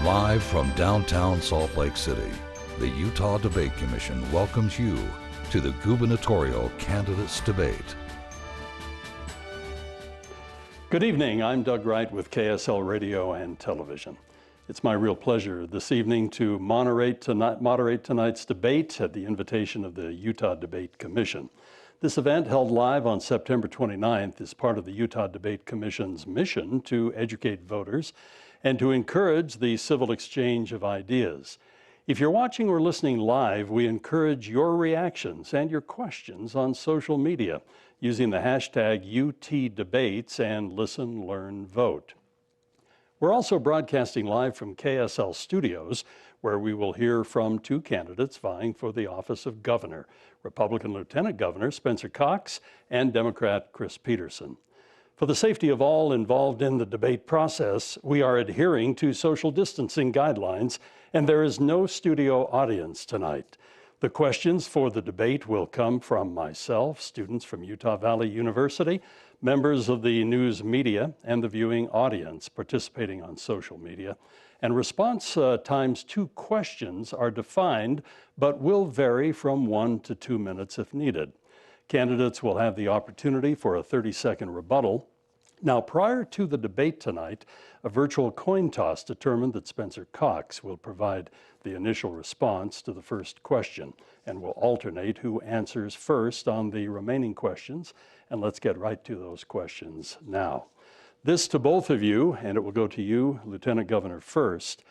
Live from downtown Salt Lake City, the Utah Debate Commission welcomes you to the gubernatorial candidates debate. Good evening, I'm Doug Wright with KSL Radio and Television. It's my real pleasure this evening to moderate tonight's debate at the invitation of the Utah Debate Commission. This event, held live on September 29th, is part of the Utah Debate Commission's mission to educate voters and to encourage the civil exchange of ideas. If you're watching or listening live, we encourage your reactions and your questions on social media using the hashtag UTDebates and Listen, Learn, Vote. We're also broadcasting live from KSL Studios, where we will hear from two candidates vying for the office of governor, Republican Lieutenant Governor Spencer Cox and Democrat Chris Peterson. For the safety of all involved in the debate process, we are adhering to social distancing guidelines, and there is no studio audience tonight. The questions for the debate will come from myself, students from Utah Valley University, members of the news media, and the viewing audience participating on social media. And response times to questions are defined, but will vary from 1 to 2 minutes if needed. Candidates will have the opportunity for a 30-second rebuttal. Now, prior to the debate tonight, a virtual coin toss determined that Spencer Cox will provide the initial response to the first question and will alternate who answers first on the remaining questions. And let's get right to those questions now. This to both of you, and it will go to you, Lieutenant Governor, first.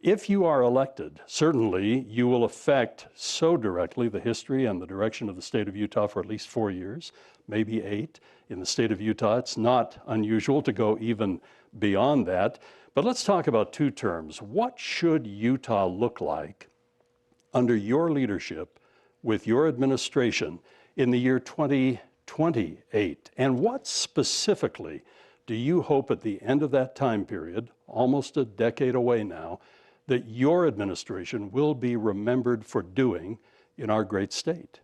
If you are elected, certainly you will affect so directly the history and the direction of the state of Utah for at least 4 years, maybe 8. In the state of Utah, it's not unusual to go even beyond that. But let's talk about two terms. What should Utah look like under your leadership with your administration in the year 2028? And what specifically do you hope at the end of that time period, almost a decade away now, that your administration will be remembered for doing in our great state?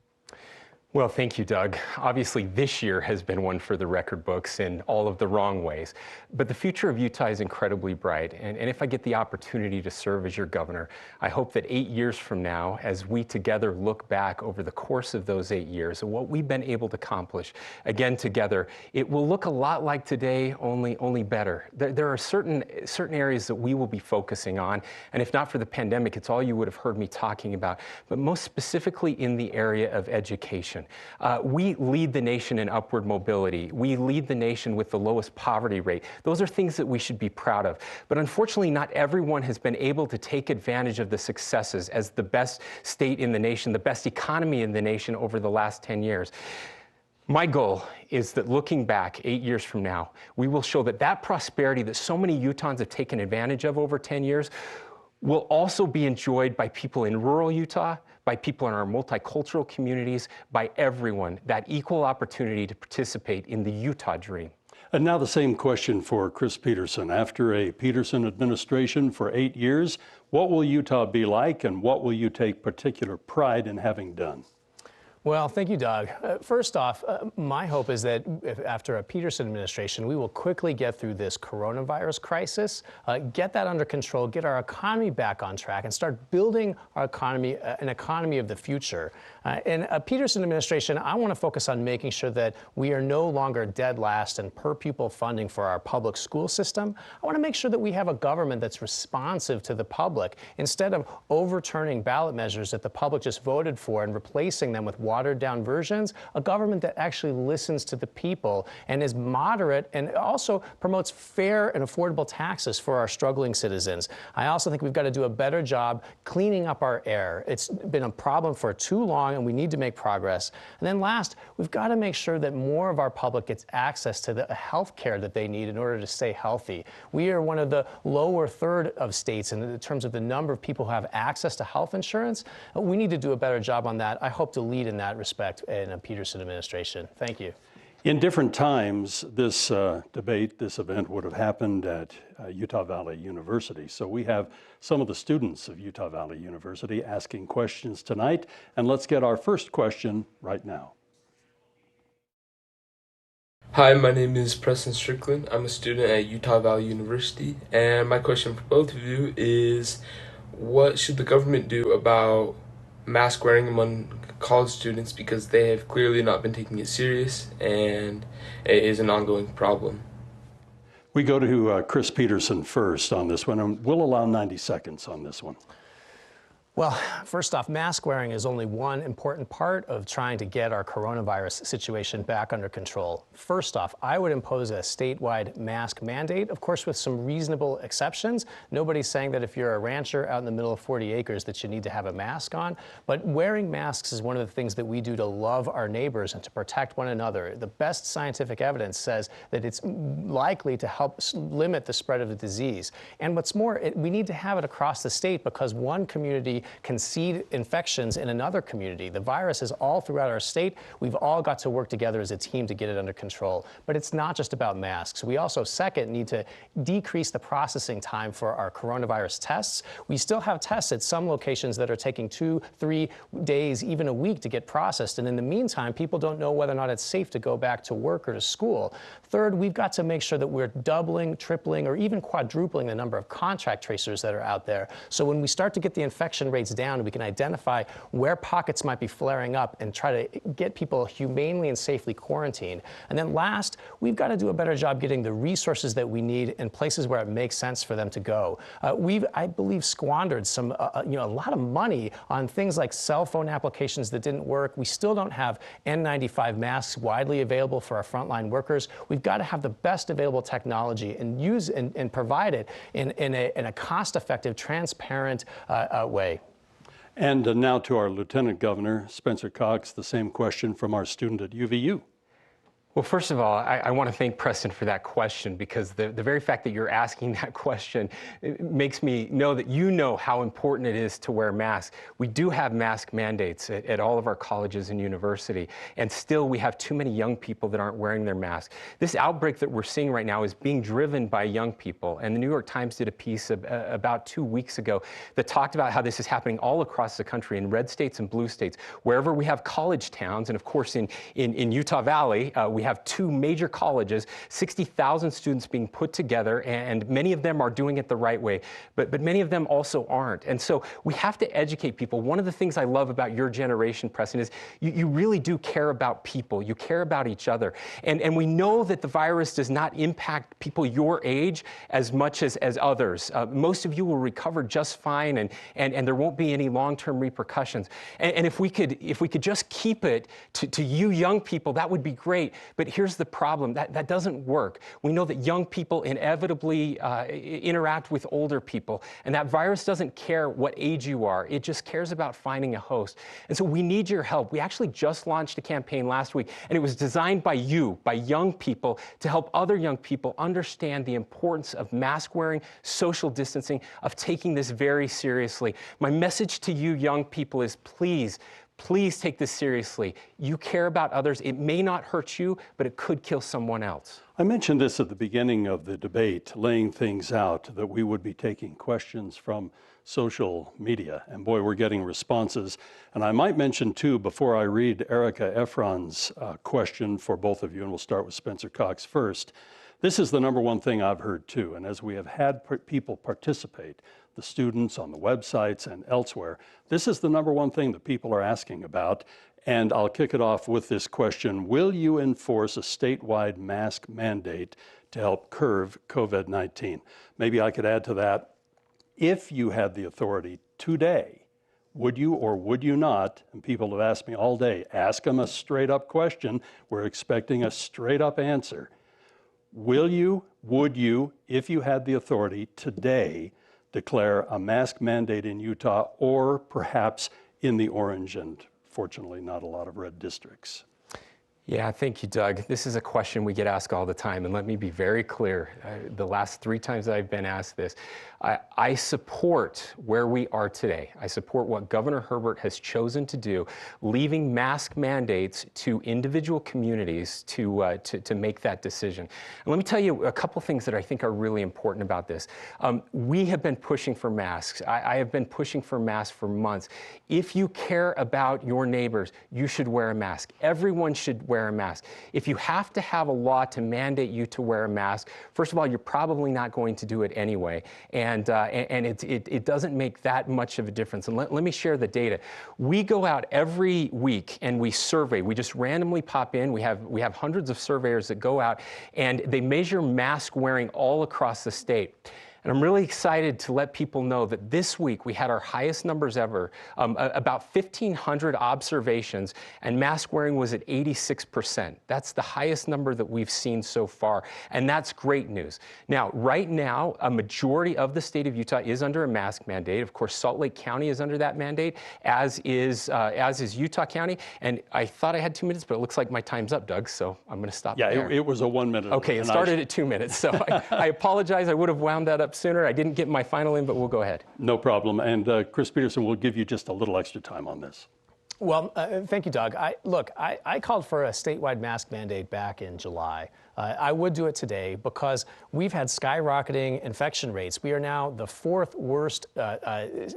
Well, thank you, Doug. Obviously, this year has been one for the record books in all of the wrong ways. But the future of Utah is incredibly bright. And if I get the opportunity to serve as your governor, I hope that 8 years from now, as we together look back over the course of those 8 years and what we've been able to accomplish, again together, it will look a lot like today, only better. There are certain areas that we will be focusing on. And if not for the pandemic, it's all you would have heard me talking about. But most specifically in the area of education. We lead the nation in upward mobility. We lead the nation with the lowest poverty rate. Those are things that we should be proud of. But unfortunately, not everyone has been able to take advantage of the successes as the best state in the nation, the best economy in the nation over the last 10 years. My goal is that looking back 8 years from now, we will show that that prosperity that so many Utahns have taken advantage of over 10 years will also be enjoyed by people in rural Utah, by people in our multicultural communities, by everyone, that equal opportunity to participate in the Utah dream. And now the same question for Chris Peterson. After a Peterson administration for 8 years, what will Utah be like, and what will you take particular pride in having done? Well, thank you, Doug. First off, my hope is that after a Peterson administration, we will quickly get through this coronavirus crisis, get that under control, get our economy back on track, and start building our economy, an economy of the future. In a Peterson administration, I want to focus on making sure that we are no longer dead last in per pupil funding for our public school system. I want to make sure that we have a government that's responsive to the public, instead of overturning ballot measures that the public just voted for and replacing them with watered down versions, a government that actually listens to the people and is moderate and also promotes fair and affordable taxes for our struggling citizens. I also think we've got to do a better job cleaning up our air. It's been a problem for too long, and we need to make progress. And then last, we've got to make sure that more of our public gets access to the health care that they need in order to stay healthy. We are one of the lower third of states in terms of the number of people who have access to health insurance. We need to do a better job on that. I hope to lead in that respect in a Peterson administration. Thank you. In different times, this debate, this event would have happened at Utah Valley University. So we have some of the students of Utah Valley University asking questions tonight. And let's get our first question right now. Hi, my name is Preston Strickland. I'm a student at Utah Valley University, and my question for both of you is, what should the government do about mask wearing among college students, because they have clearly not been taking it serious and it is an ongoing problem? We go to Chris Peterson first on this one, and we'll allow 90 seconds on this one. Well, first off, mask wearing is only one important part of trying to get our coronavirus situation back under control. First off, I would impose a statewide mask mandate, of course, with some reasonable exceptions. Nobody's saying that if you're a rancher out in the middle of 40 acres that you need to have a mask on, but wearing masks is one of the things that we do to love our neighbors and to protect one another. The best scientific evidence says that it's likely to help limit the spread of the disease. And what's more, we need to have it across the state, because one community can seed infections in another community. The virus is all throughout our state. We've all got to work together as a team to get it under control. But it's not just about masks. We also, second, need to decrease the processing time for our coronavirus tests. We still have tests at some locations that are taking 2, 3 days, even a week to get processed. And in the meantime, people don't know whether or not it's safe to go back to work or to school. Third, we've got to make sure that we're doubling, tripling, or even quadrupling the number of contact tracers that are out there. So when we start to get the infection rates down, we can identify where pockets might be flaring up and try to get people humanely and safely quarantined. And then last, we've got to do a better job getting the resources that we need in places where it makes sense for them to go. We've, I believe, squandered some, a lot of money on things like cell phone applications that didn't work. We still don't have N95 masks widely available for our frontline workers. We've got to have the best available technology and use and provide it in a cost-effective, transparent way. And now to our Lieutenant Governor, Spencer Cox, the same question from our student at UVU. Well, first of all, I want to thank Preston for that question, because the very fact that you're asking that question makes me know that you know how important it is to wear masks. We do have mask mandates at all of our colleges and university, and still we have too many young people that aren't wearing their masks. This outbreak that we're seeing right now is being driven by young people, and the New York Times did a piece about 2 weeks ago that talked about how this is happening all across the country, in red states and blue states, wherever we have college towns. And of course, in Utah Valley, we have 2 major colleges, 60,000 students being put together, and many of them are doing it the right way, but many of them also aren't. And so we have to educate people. One of the things I love about your generation, Preston, is you really do care about people. You care about each other. And we know that the virus does not impact people your age as much as others. Most of you will recover just fine, and there won't be any long-term repercussions. And if we could just keep it to you young people, that would be great. But here's the problem, that doesn't work. We know that young people inevitably interact with older people, and that virus doesn't care what age you are. It just cares about finding a host. And so we need your help. We actually just launched a campaign last week, and it was designed by you, by young people, to help other young people understand the importance of mask wearing, social distancing, of taking this very seriously. My message to you young people is, please take this seriously. You care about others. It may not hurt you, but it could kill someone else. I mentioned this at the beginning of the debate, laying things out, that we would be taking questions from social media. And boy, we're getting responses. And I might mention too, before I read Erica Efron's question for both of you, and we'll start with Spencer Cox first, this is the number one thing I've heard too. And as we have had people participate, the students on the websites and elsewhere, this is the number one thing that people are asking about. And I'll kick it off with this question: will you enforce a statewide mask mandate to help curb COVID-19? Maybe I could add to that, if you had the authority today, would you or would you not? And people have asked me all day, ask them a straight up question. We're expecting a straight up answer. Will you, would you, if you had the authority today, declare a mask mandate in Utah, or perhaps in the orange and fortunately not a lot of red districts? Yeah, thank you, Doug. This is a question we get asked all the time, and let me be very clear. The last 3 times I've been asked this, I support where we are today. I support what Governor Herbert has chosen to do, leaving mask mandates to individual communities to make that decision. And let me tell you a couple things that I think are really important about this. We have been pushing for masks. I have been pushing for masks for months. If you care about your neighbors, you should wear a mask. Everyone should wear wear a mask. If you have to have a law to mandate you to wear a mask, first of all, you're probably not going to do it anyway. And it doesn't make that much of a difference. And let me share the data. We go out every week and we survey. We just randomly pop in. We have hundreds of surveyors that go out and they measure mask wearing all across the state. And I'm really excited to let people know that this week we had our highest numbers ever, about 1,500 observations, and mask wearing was at 86%. That's the highest number that we've seen so far, and that's great news. Now, right now, a majority of the state of Utah is under a mask mandate. Of course, Salt Lake County is under that mandate, as is Utah County. And I thought I had 2 minutes, but it looks like my time's up, Doug, so I'm going to stop there. Yeah, it was a 1 minute. Okay, it started at 2 minutes, so I apologize. I would have wound that up sooner. I didn't get my final in, but we'll go ahead. No problem. And Chris Peterson will give you just a little extra time on this. Well, thank you, Doug. I called for a statewide mask mandate back in July. I would do it today because we've had skyrocketing infection rates. We are now the fourth worst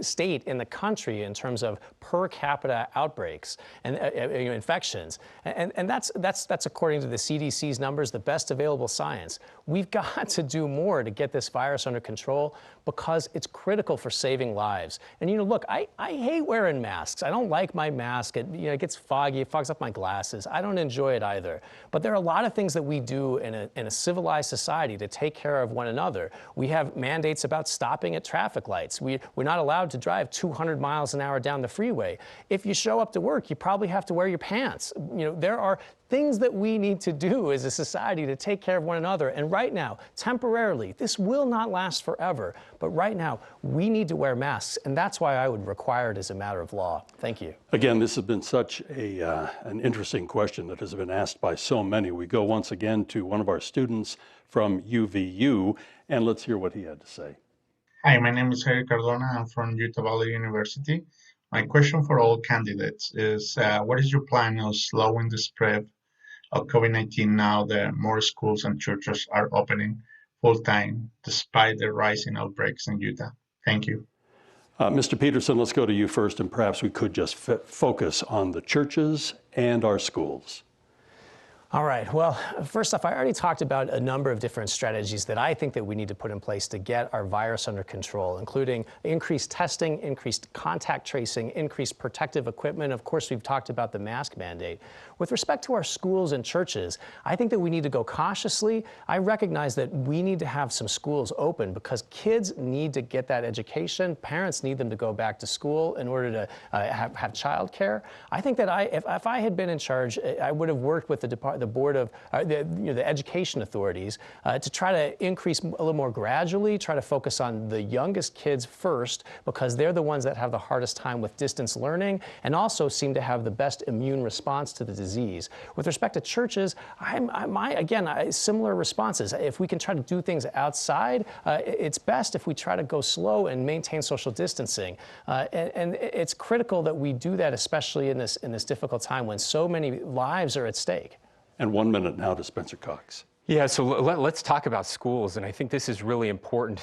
state in the country in terms of per capita outbreaks and infections. And that's according to the CDC's numbers, the best available science. We've got to do more to get this virus under control because it's critical for saving lives. And look, I hate wearing masks. I don't like my mask. It gets foggy. It fogs up my glasses. I don't enjoy it either. But there are a lot of things that we do in a civilized society to take care of one another. We have mandates about stopping at traffic lights. We're not allowed to drive 200 miles an hour down the freeway. If you show up to work, you probably have to wear your pants. There are things that we need to do as a society to take care of one another. And right now, temporarily, this will not last forever. But right now, we need to wear masks. And that's why I would require it as a matter of law. Thank you. Again, this has been such an interesting question that has been asked by so many. We go once again to one of our students from UVU, and let's hear what he had to say. Hi, my name is Harry Cardona. I'm from Utah Valley University. My question for all candidates is, what is your plan on slowing the spread of COVID-19 now that more schools and churches are opening full-time despite the rising outbreaks in Utah? Thank you. Mr. Peterson, let's go to you first, and perhaps we could just focus on the churches and our schools. All right. Well, first off, I already talked about a number of different strategies that I think that we need to put in place to get our virus under control, including increased testing, increased contact tracing, increased protective equipment. Of course, we've talked about the mask mandate. With respect to our schools and churches, I think that we need to go cautiously. I recognize that we need to have some schools open because kids need to get that education. Parents need them to go back to school in order to have childcare. I think that if I had been in charge, I would have worked with the board of the education authorities to try to increase a little more gradually, try to focus on the youngest kids first because they're the ones that have the hardest time with distance learning and also seem to have the best immune response to the disease. With respect to churches, similar responses. If we can try to do things outside, it's best if we try to go slow and maintain social distancing. And it's critical that we do that, especially in this difficult time when so many lives are at stake. And 1 minute now to Spencer Cox. Yeah, so let's talk about schools, and I think this is really important.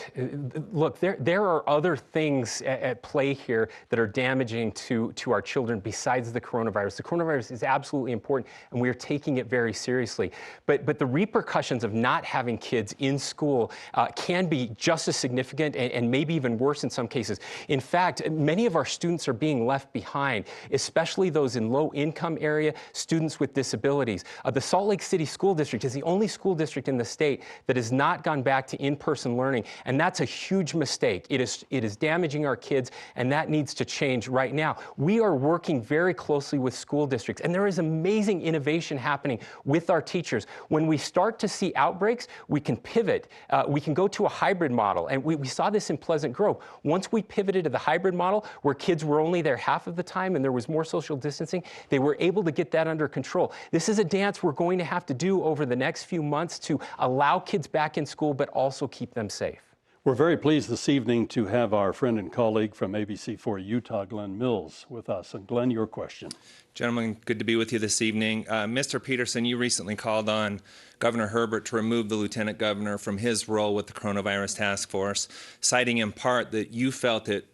Look, there are other things at play here that are damaging to our children besides the coronavirus. The coronavirus is absolutely important, and we are taking it very seriously. But the repercussions of not having kids in school can be just as significant and maybe even worse in some cases. In fact, many of our students are being left behind, especially those in low-income area, students with disabilities. The Salt Lake City School District is the only school district in the state that has not gone back to in-person learning, and that's a huge mistake. It is damaging our kids, and that needs to change right now. We are working very closely with school districts, and there is amazing innovation happening with our teachers. When we start to see outbreaks, we can pivot. We can go to a hybrid model, and we saw this in Pleasant Grove. Once we pivoted to the hybrid model, where kids were only there half of the time and there was more social distancing, they were able to get that under control. This is a dance we're going to have to do over the next few months to allow kids back in school, but also keep them safe. We're very pleased this evening to have our friend and colleague from ABC4 Utah, Glenn Mills, with us. And Glenn, your question. Gentlemen, good to be with you this evening. Mr. Peterson, you recently called on Governor Herbert to remove the lieutenant governor from his role with the coronavirus task force, citing in part that you felt that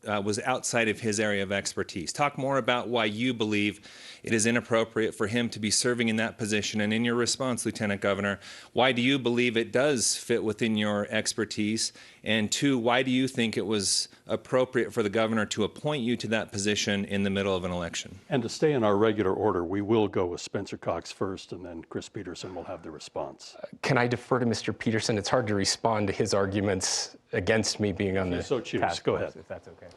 was outside of his area of expertise. Talk more about why you believe it is inappropriate for him to be serving in that position. And in your response, Lieutenant Governor, why do you believe it does fit within your expertise? And two, why do you think it was appropriate for the governor to appoint you to that position in the middle of an election? And to stay in our regular order, we will go with Spencer Cox first, and then Chris Peterson will have the response. Can I defer to Mr. Peterson? It's hard to respond to his arguments against me being on the So choose. task Go force, ahead. if that's okay.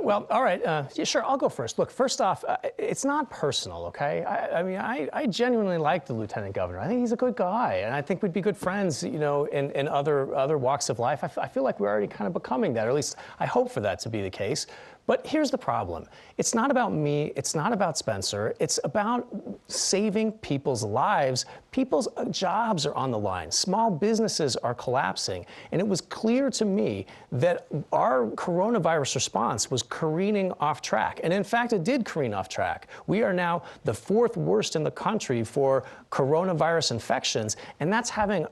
Well, all right. Yeah, sure, I'll go first. Look, first off, it's not personal, okay? I mean, I genuinely like the lieutenant governor. I think he's a good guy, and I think we'd be good friends, you know, in other walks of life. I feel like we're already kind of becoming that, or at least I hope for that to be the case. But here's the problem. It's not about me. It's not about Spencer. It's about saving people's lives. People's jobs are on the line. Small businesses are collapsing. And it was clear to me that our coronavirus response was careening off track. And in fact, it did careen off track. We are now the 4th worst in the country for coronavirus infections. And that's having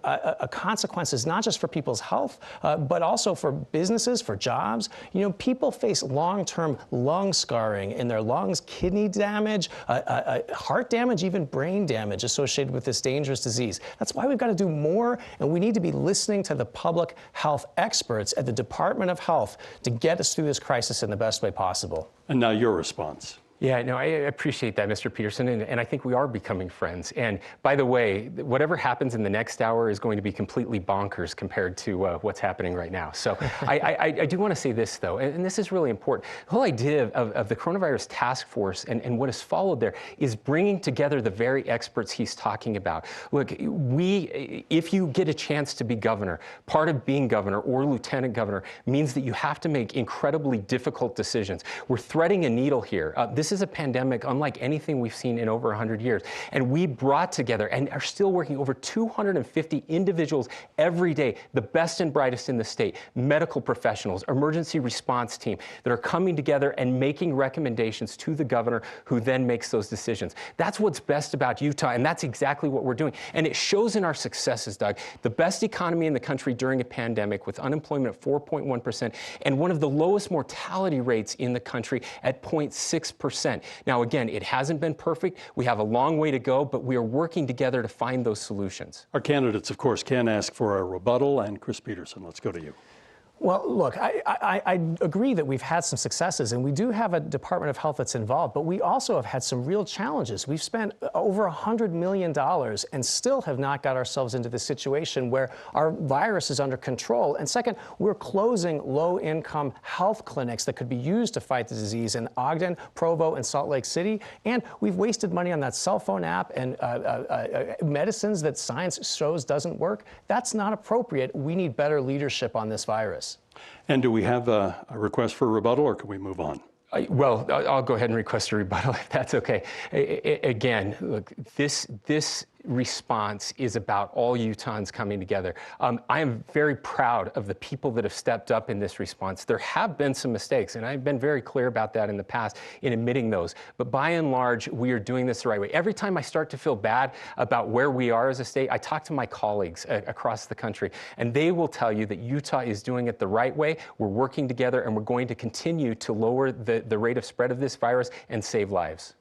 consequences not just for people's health, but also for businesses, for jobs. You know, people face long-term lung scarring in their lungs, kidney damage, heart damage, even brain damage associated with this dangerous disease. That's why we've got to do more, and we need to be listening to the public health experts at the Department of Health to get us through this crisis in the best way possible. And now your response. Yeah, no, I appreciate that, Mr. Peterson, and I think we are becoming friends. And by the way, whatever happens in the next hour is going to be completely bonkers compared to what's happening right now. So I do want to say this, though, and this is really important. The whole idea of the coronavirus task force and what has followed there is bringing together the very experts he's talking about. Look, if you get a chance to be governor, part of being governor or lieutenant governor means that you have to make incredibly difficult decisions. We're threading a needle here. This is a pandemic unlike anything we've seen in over 100 years. And we brought together and are still working over 250 individuals every day, the best and brightest in the state, medical professionals, emergency response team that are coming together and making recommendations to the governor who then makes those decisions. That's what's best about Utah, and that's exactly what we're doing. And it shows in our successes, Doug. The best economy in the country during a pandemic with unemployment at 4.1% and one of the lowest mortality rates in the country at 0.6%. Now, again, it hasn't been perfect. We have a long way to go, but we are working together to find those solutions. Our candidates, of course, can ask for a rebuttal, and Chris Peterson, let's go to you. Well, look, I agree that we've had some successes, and we do have a Department of Health that's involved, but we also have had some real challenges. We've spent over $100 million and still have not got ourselves into the situation where our virus is under control. And second, we're closing low-income health clinics that could be used to fight the disease in Ogden, Provo, and Salt Lake City. And we've wasted money on that cell phone app and medicines that science shows doesn't work. That's not appropriate. We need better leadership on this virus. And do we have a request for a rebuttal, or can we move on? Well, I'll go ahead and request a rebuttal if that's okay. Again, look, this response is about all Utahns coming together. I am very proud of the people that have stepped up in this response. There have been some mistakes, and I've been very clear about that in the past in admitting those. But by and large, we are doing this the right way. Every time I start to feel bad about where we are as a state, I talk to my colleagues across the country, and they will tell you that Utah is doing it the right way. We're working together, and we're going to continue to lower the rate of spread of this virus and save lives.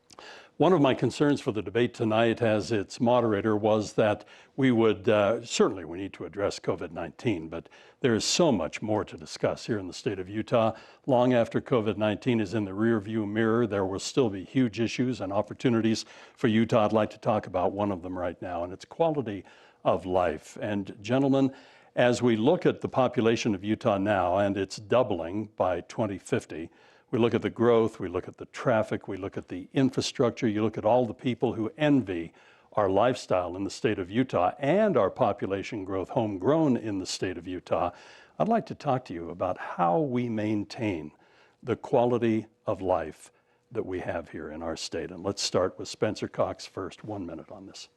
One of my concerns for the debate tonight as its moderator was that we would, certainly we need to address COVID-19, but there is so much more to discuss here in the state of Utah. Long after COVID-19 is in the rearview mirror, there will still be huge issues and opportunities for Utah. I'd like to talk about one of them right now, and it's quality of life. And gentlemen, as we look at the population of Utah now, and it's doubling by 2050, we look at the growth, we look at the traffic, we look at the infrastructure, you look at all the people who envy our lifestyle in the state of Utah and our population growth homegrown in the state of Utah. I'd like to talk to you about how we maintain the quality of life that we have here in our state. And let's start with Spencer Cox first. 1 minute on this.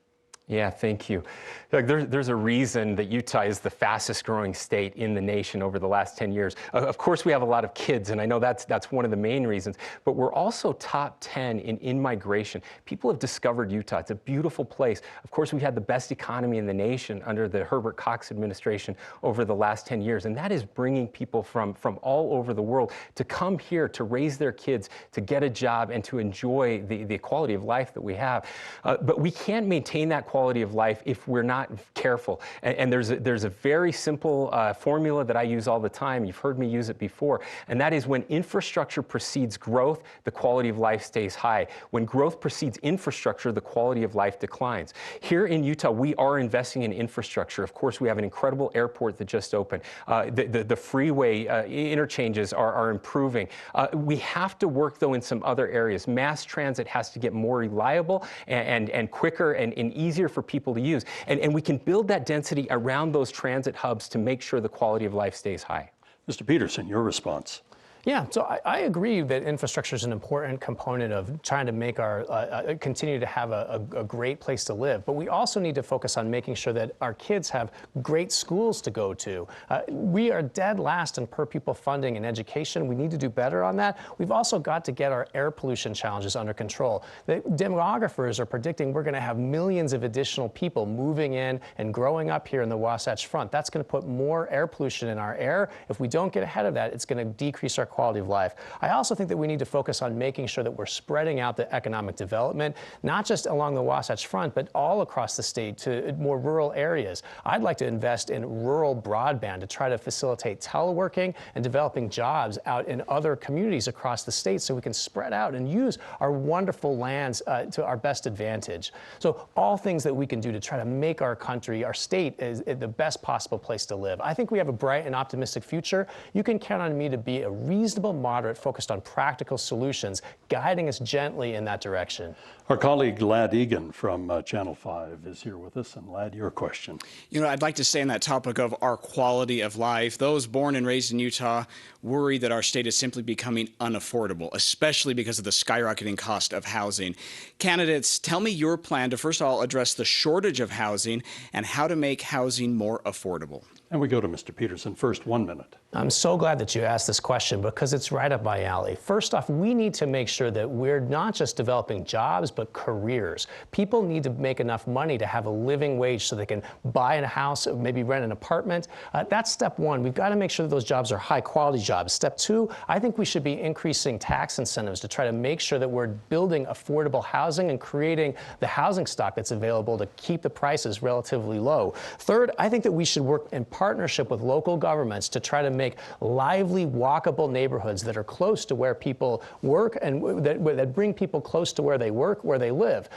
Yeah, thank you. Look, there's a reason that Utah is the fastest growing state in the nation over the last 10 years. Of course, we have a lot of kids, and I know that's one of the main reasons, but we're also top 10 in migration. People have discovered Utah. It's a beautiful place. Of course, we had the best economy in the nation under the Herbert Cox administration over the last 10 years, and that is bringing people from all over the world to come here to raise their kids, to get a job, and to enjoy the quality of life that we have. But we can't maintain that quality of life if we're not careful. And there's a very simple formula that I use all the time. You've heard me use it before, and that is when infrastructure precedes growth, the quality of life stays high. When growth precedes infrastructure, the quality of life declines. Here in Utah, we are investing in infrastructure. Of course, we have an incredible airport that just opened. The freeway interchanges are improving. We have to work, though, in some other areas. Mass transit has to get more reliable and quicker and easier for people to use. And we can build that density around those transit hubs to make sure the quality of life stays high. Mr. Peterson, your response. Yeah, so I agree that infrastructure is an important component of trying to make our continue to have a great place to live. But we also need to focus on making sure that our kids have great schools to go to. We are dead last in per pupil funding in education. We need to do better on that. We've also got to get our air pollution challenges under control. The demographers are predicting we're going to have millions of additional people moving in and growing up here in the Wasatch Front. That's going to put more air pollution in our air. If we don't get ahead of that, it's going to decrease our quality of life. I also think that we need to focus on making sure that we're spreading out the economic development, not just along the Wasatch Front, but all across the state to more rural areas. I'd like to invest in rural broadband to try to facilitate teleworking and developing jobs out in other communities across the state so we can spread out and use our wonderful lands to our best advantage. So all things that we can do to try to make our country, our state, is the best possible place to live. I think we have a bright and optimistic future. You can count on me to be a reasonable moderate focused on practical solutions, guiding us gently in that direction. Our colleague Lad Egan from Channel 5 is here with us. And Lad, your question. You know, I'd like to stay on that topic of our quality of life. Those born and raised in Utah worry that our state is simply becoming unaffordable, especially because of the skyrocketing cost of housing. Candidates, tell me your plan to first of all address the shortage of housing and how to make housing more affordable. And we go to Mr. Peterson. First, 1 minute. I'm so glad that you asked this question because it's right up my alley. First off, we need to make sure that we're not just developing jobs, but careers. People need to make enough money to have a living wage so they can buy a house, maybe rent an apartment. That's step one. We've got to make sure that those jobs are high quality jobs. Step two, I think we should be increasing tax incentives to try to make sure that we're building affordable housing and creating the housing stock that's available to keep the prices relatively low. Third, I think that we should work in partnership with local governments to try to make lively, walkable neighborhoods that are close to where people work and that bring people close to where they work, where they live.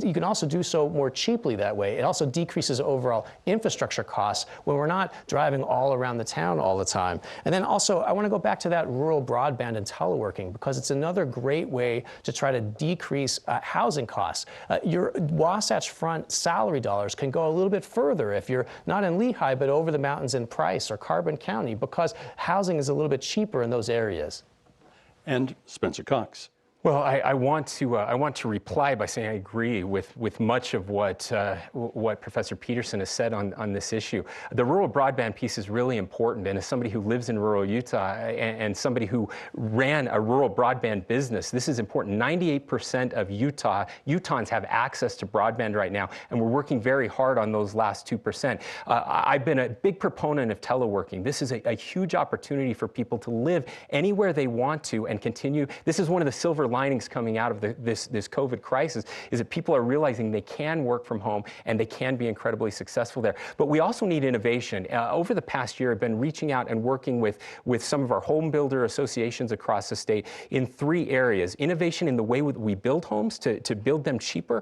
You can also do so more cheaply that way. It also decreases overall infrastructure costs when we're not driving all around the town all the time. And then also, I want to go back to that rural broadband and teleworking because it's another great way to try to decrease housing costs. Your Wasatch Front salary dollars can go a little bit further if you're not in Lehigh, but over the mountains in Price or Carbon County, because housing is a little bit cheaper in those areas. And Spencer Cox. Well, I want to reply by saying I agree with much of what Professor Peterson has said on this issue. The rural broadband piece is really important, and as somebody who lives in rural Utah and somebody who ran a rural broadband business, this is important. 98% of Utahns have access to broadband right now, and we're working very hard on those last 2%. I've been a big proponent of teleworking. This is a huge opportunity for people to live anywhere they want to and continue. This is one of the silver linings coming out of this COVID crisis, is that people are realizing they can work from home and they can be incredibly successful there. But we also need innovation. Over the past year, I've been reaching out and working with some of our home builder associations across the state in 3 areas. Innovation in the way we build homes to build them cheaper,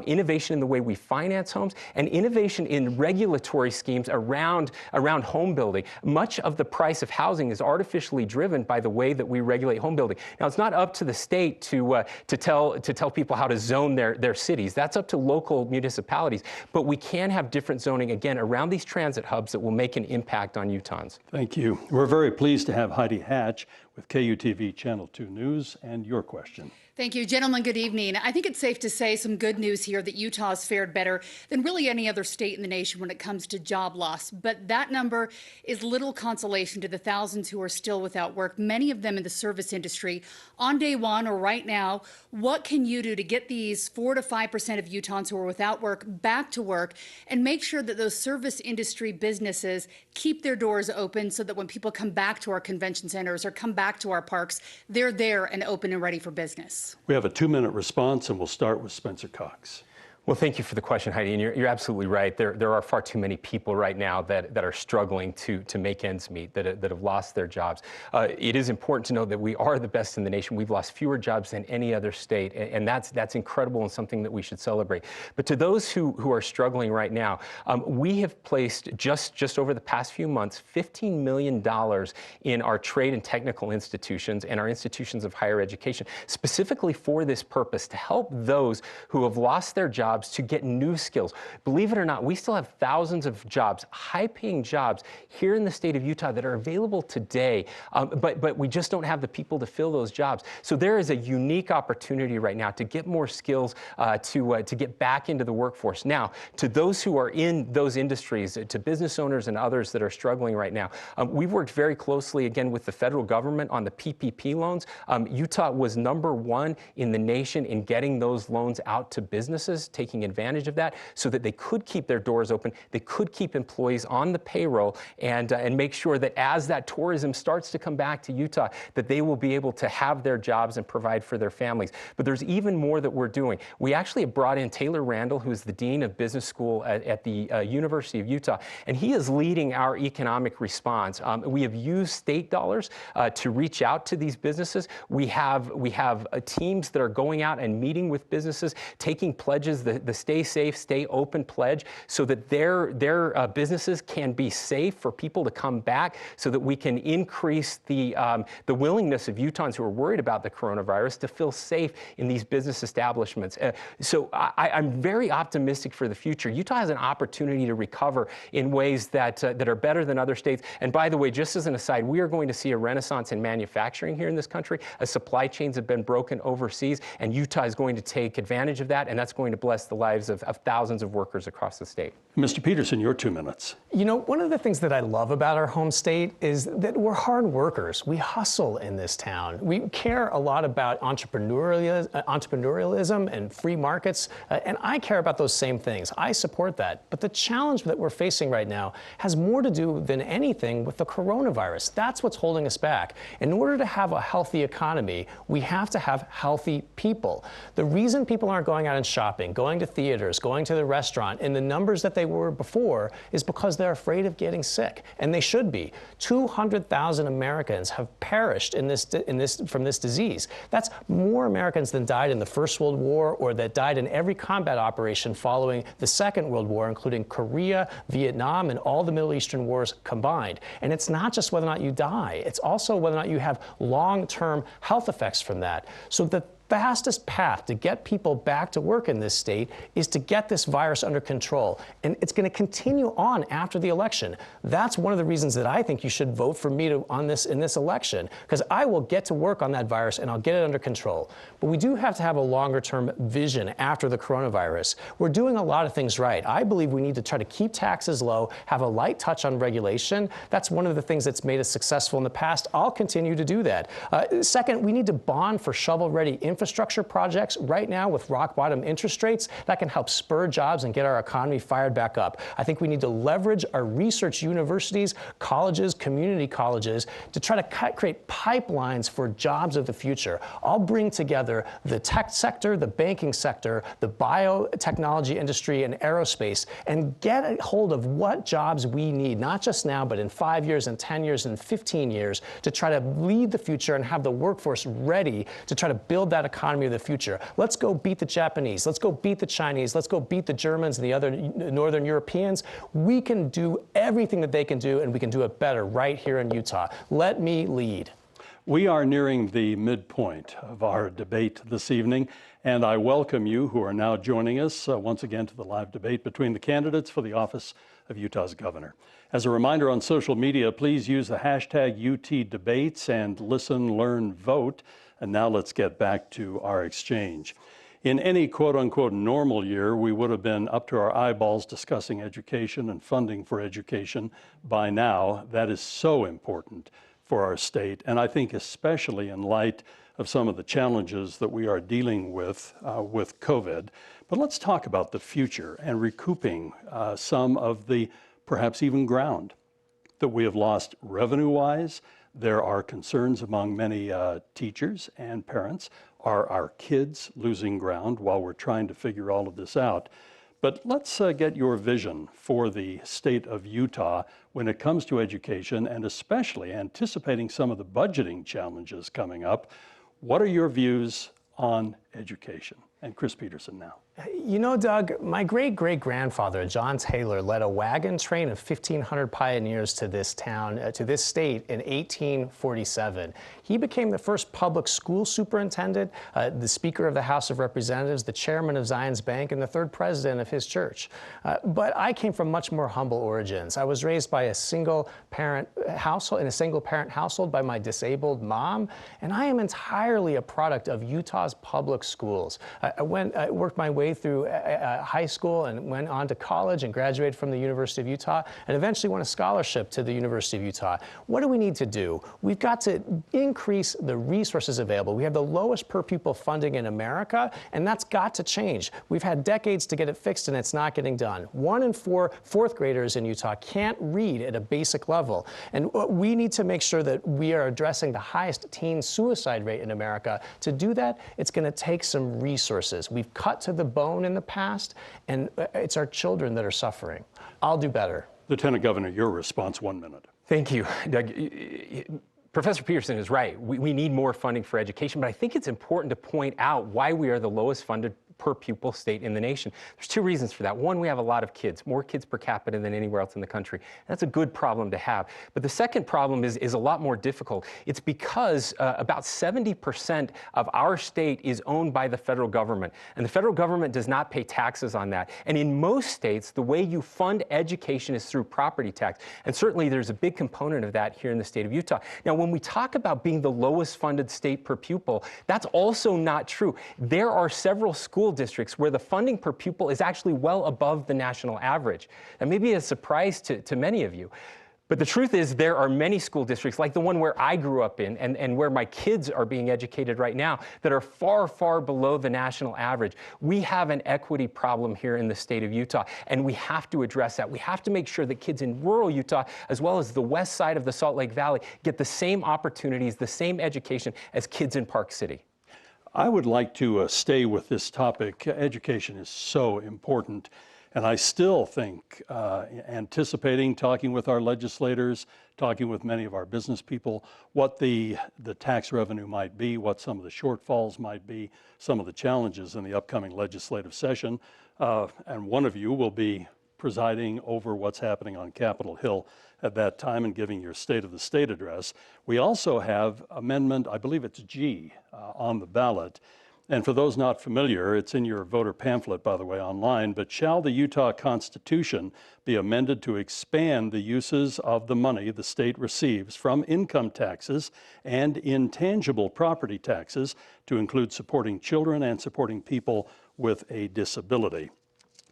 innovation in the way we finance homes, and innovation in regulatory schemes around home building. Much of the price of housing is artificially driven by the way that we regulate home building. Now, it's not up to the state to tell people how to zone their cities. That's up to local municipalities. But we can have different zoning, again, around these transit hubs that will make an impact on Utahns. Thank you. We're very pleased to have Heidi Hatch with KUTV Channel 2 News and your question. Thank you, gentlemen. Good evening. I think it's safe to say some good news here that Utah has fared better than really any other state in the nation when it comes to job loss. But that number is little consolation to the thousands who are still without work, many of them in the service industry. On day one or right now, what can you do to get these 4 to 5% of Utahns who are without work back to work and make sure that those service industry businesses keep their doors open so that when people come back to our convention centers or come back to our parks, they're there and open and ready for business? We have a 2-minute response, and we'll start with Spencer Cox. Well, thank you for the question, Heidi, and you're absolutely right. There are far too many people right now that are struggling to make ends meet, that have lost their jobs. It is important to know that we are the best in the nation. We've lost fewer jobs than any other state, and that's incredible and something that we should celebrate. But to those who are struggling right now, we have placed just over the past few months $15 million in our trade and technical institutions and our institutions of higher education, specifically for this purpose, to help those who have lost their jobs to get new skills. Believe it or not, we still have thousands of jobs, high-paying jobs here in the state of Utah that are available today, but we just don't have the people to fill those jobs. So there is a unique opportunity right now to get more skills, to get back into the workforce. Now, to those who are in those industries, to business owners and others that are struggling right now, we've worked very closely, again, with the federal government on the PPP loans. Utah was #1 in the nation in getting those loans out to businesses, taking advantage of that so that they could keep their doors open, they could keep employees on the payroll, and make sure that as that tourism starts to come back to Utah, that they will be able to have their jobs and provide for their families. But there's even more that we're doing. We actually have brought in Taylor Randall, who is the Dean of Business School at the University of Utah, and he is leading our economic response. We have used state dollars to reach out to these businesses. We have teams that are going out and meeting with businesses, taking pledges, the Stay Safe, Stay Open pledge, so that their businesses can be safe for people to come back, so that we can increase the willingness of Utahns who are worried about the coronavirus to feel safe in these business establishments. So I'm very optimistic for the future. Utah has an opportunity to recover in ways that are better than other states. And by the way, just as an aside, we are going to see a renaissance in manufacturing here in this country, as supply chains have been broken overseas, and Utah is going to take advantage of that, and that's going to bless the lives of thousands of workers across the state. Mr. Peterson, your 2 minutes. You know, one of the things that I love about our home state is that we're hard workers. We hustle in this town. We care a lot about entrepreneurialism and free markets, and I care about those same things. I support that. But the challenge that we're facing right now has more to do than anything with the coronavirus. That's what's holding us back. In order to have a healthy economy, we have to have healthy people. The reason people aren't going out and shopping, going to theaters, going to the restaurant in the numbers that they were before is because they're afraid of getting sick, and they should be. 200,000 Americans have perished from this disease. That's more Americans than died in the First World War or that died in every combat operation following the Second World War, including Korea, Vietnam, and all the Middle Eastern wars combined. And it's not just whether or not you die, it's also whether or not you have long-term health effects from that. So the fastest path to get people back to work in this state is to get this virus under control. And it's going to continue on after the election. That's one of the reasons that I think you should vote for me in this election, because I will get to work on that virus and I'll get it under control. But we do have to have a longer-term vision after the coronavirus. We're doing a lot of things right. I believe we need to try to keep taxes low, have a light touch on regulation. That's one of the things that's made us successful in the past. I'll continue to do that. Second, we need to bond for shovel-ready infrastructure projects right now with rock-bottom interest rates that can help spur jobs and get our economy fired back up. I think we need to leverage our research universities, colleges, community colleges to try to create pipelines for jobs of the future. I'll bring together the tech sector, the banking sector, the biotechnology industry, and aerospace, and get a hold of what jobs we need, not just now, but in 5 years and 10 years and 15 years, to try to lead the future and have the workforce ready to try to build that economy of the future. Let's go beat the Japanese. Let's go beat the Chinese. Let's go beat the Germans and the other Northern Europeans. We can do everything that they can do, and we can do it better right here in Utah. Let me lead. We are nearing the midpoint of our debate this evening, and I welcome you who are now joining us once again to the live debate between the candidates for the office of Utah's governor. As a reminder, on social media, please use the hashtag UTDebates and listen, learn, vote. And now let's get back to our exchange. In any quote-unquote normal year, we would have been up to our eyeballs discussing education and funding for education by now. That is so important for our state, and I think especially in light of some of the challenges that we are dealing with COVID. But let's talk about the future and recouping some of the perhaps even ground that we have lost revenue-wise. There are concerns among many teachers and parents. Are our kids losing ground while we're trying to figure all of this out? But let's get your vision for the state of Utah when it comes to education, and especially anticipating some of the budgeting challenges coming up. What are your views on education? And Chris Peterson now. You know, Doug, my great-great-grandfather, John Taylor, led a wagon train of 1,500 pioneers to this town, to this state in 1847. He became the first public school superintendent, the Speaker of the House of Representatives, the chairman of Zions Bank, and the third president of his church. But I came from much more humble origins. I was raised by a single-parent household, in a single-parent household by my disabled mom, and I am entirely a product of Utah's public schools. I worked my way through high school and went on to college and graduated from the University of Utah and eventually won a scholarship to the University of Utah. What do we need to do? We've got to increase the resources available. We have the lowest per pupil funding in America, and that's got to change. We've had decades to get it fixed, and it's not getting done. 1 in 4 fourth graders in Utah can't read at a basic level, and we need to make sure that we are addressing the highest teen suicide rate in America. To do that, it's going to take some resources. We've cut to the bone in the past, and it's our children that are suffering. I'll do better. Lieutenant Governor, your response, 1 minute. Thank you, Doug. Professor Peterson is right. We need more funding for education, but I think it's important to point out why we are the lowest funded per pupil state in the nation. There's 2 reasons for that. One, we have a lot of kids, more kids per capita than anywhere else in the country. That's a good problem to have. But the second problem is a lot more difficult. It's because about 70% of our state is owned by the federal government, and the federal government does not pay taxes on that. And in most states, the way you fund education is through property tax. And certainly there's a big component of that here in the state of Utah. Now, when we talk about being the lowest funded state per pupil, that's also not true. There are several school districts where the funding per pupil is actually well above the national average. That may be a surprise to many of you. But the truth is there are many school districts, like the one where I grew up in and where my kids are being educated right now, that are far, far below the national average. We have an equity problem here in the state of Utah, and we have to address that. We have to make sure that kids in rural Utah, as well as the west side of the Salt Lake Valley, get the same opportunities, the same education as kids in Park City. I would like to stay with this topic. Education is so important. And I still think, anticipating talking with our legislators, talking with many of our business people, what the tax revenue might be, what some of the shortfalls might be, some of the challenges in the upcoming legislative session. And one of you will be presiding over what's happening on Capitol Hill at that time and giving your State of the State address. We also have amendment, I believe it's G, on the ballot. And for those not familiar, it's in your voter pamphlet, by the way, online, but shall the Utah Constitution be amended to expand the uses of the money the state receives from income taxes and intangible property taxes to include supporting children and supporting people with a disability?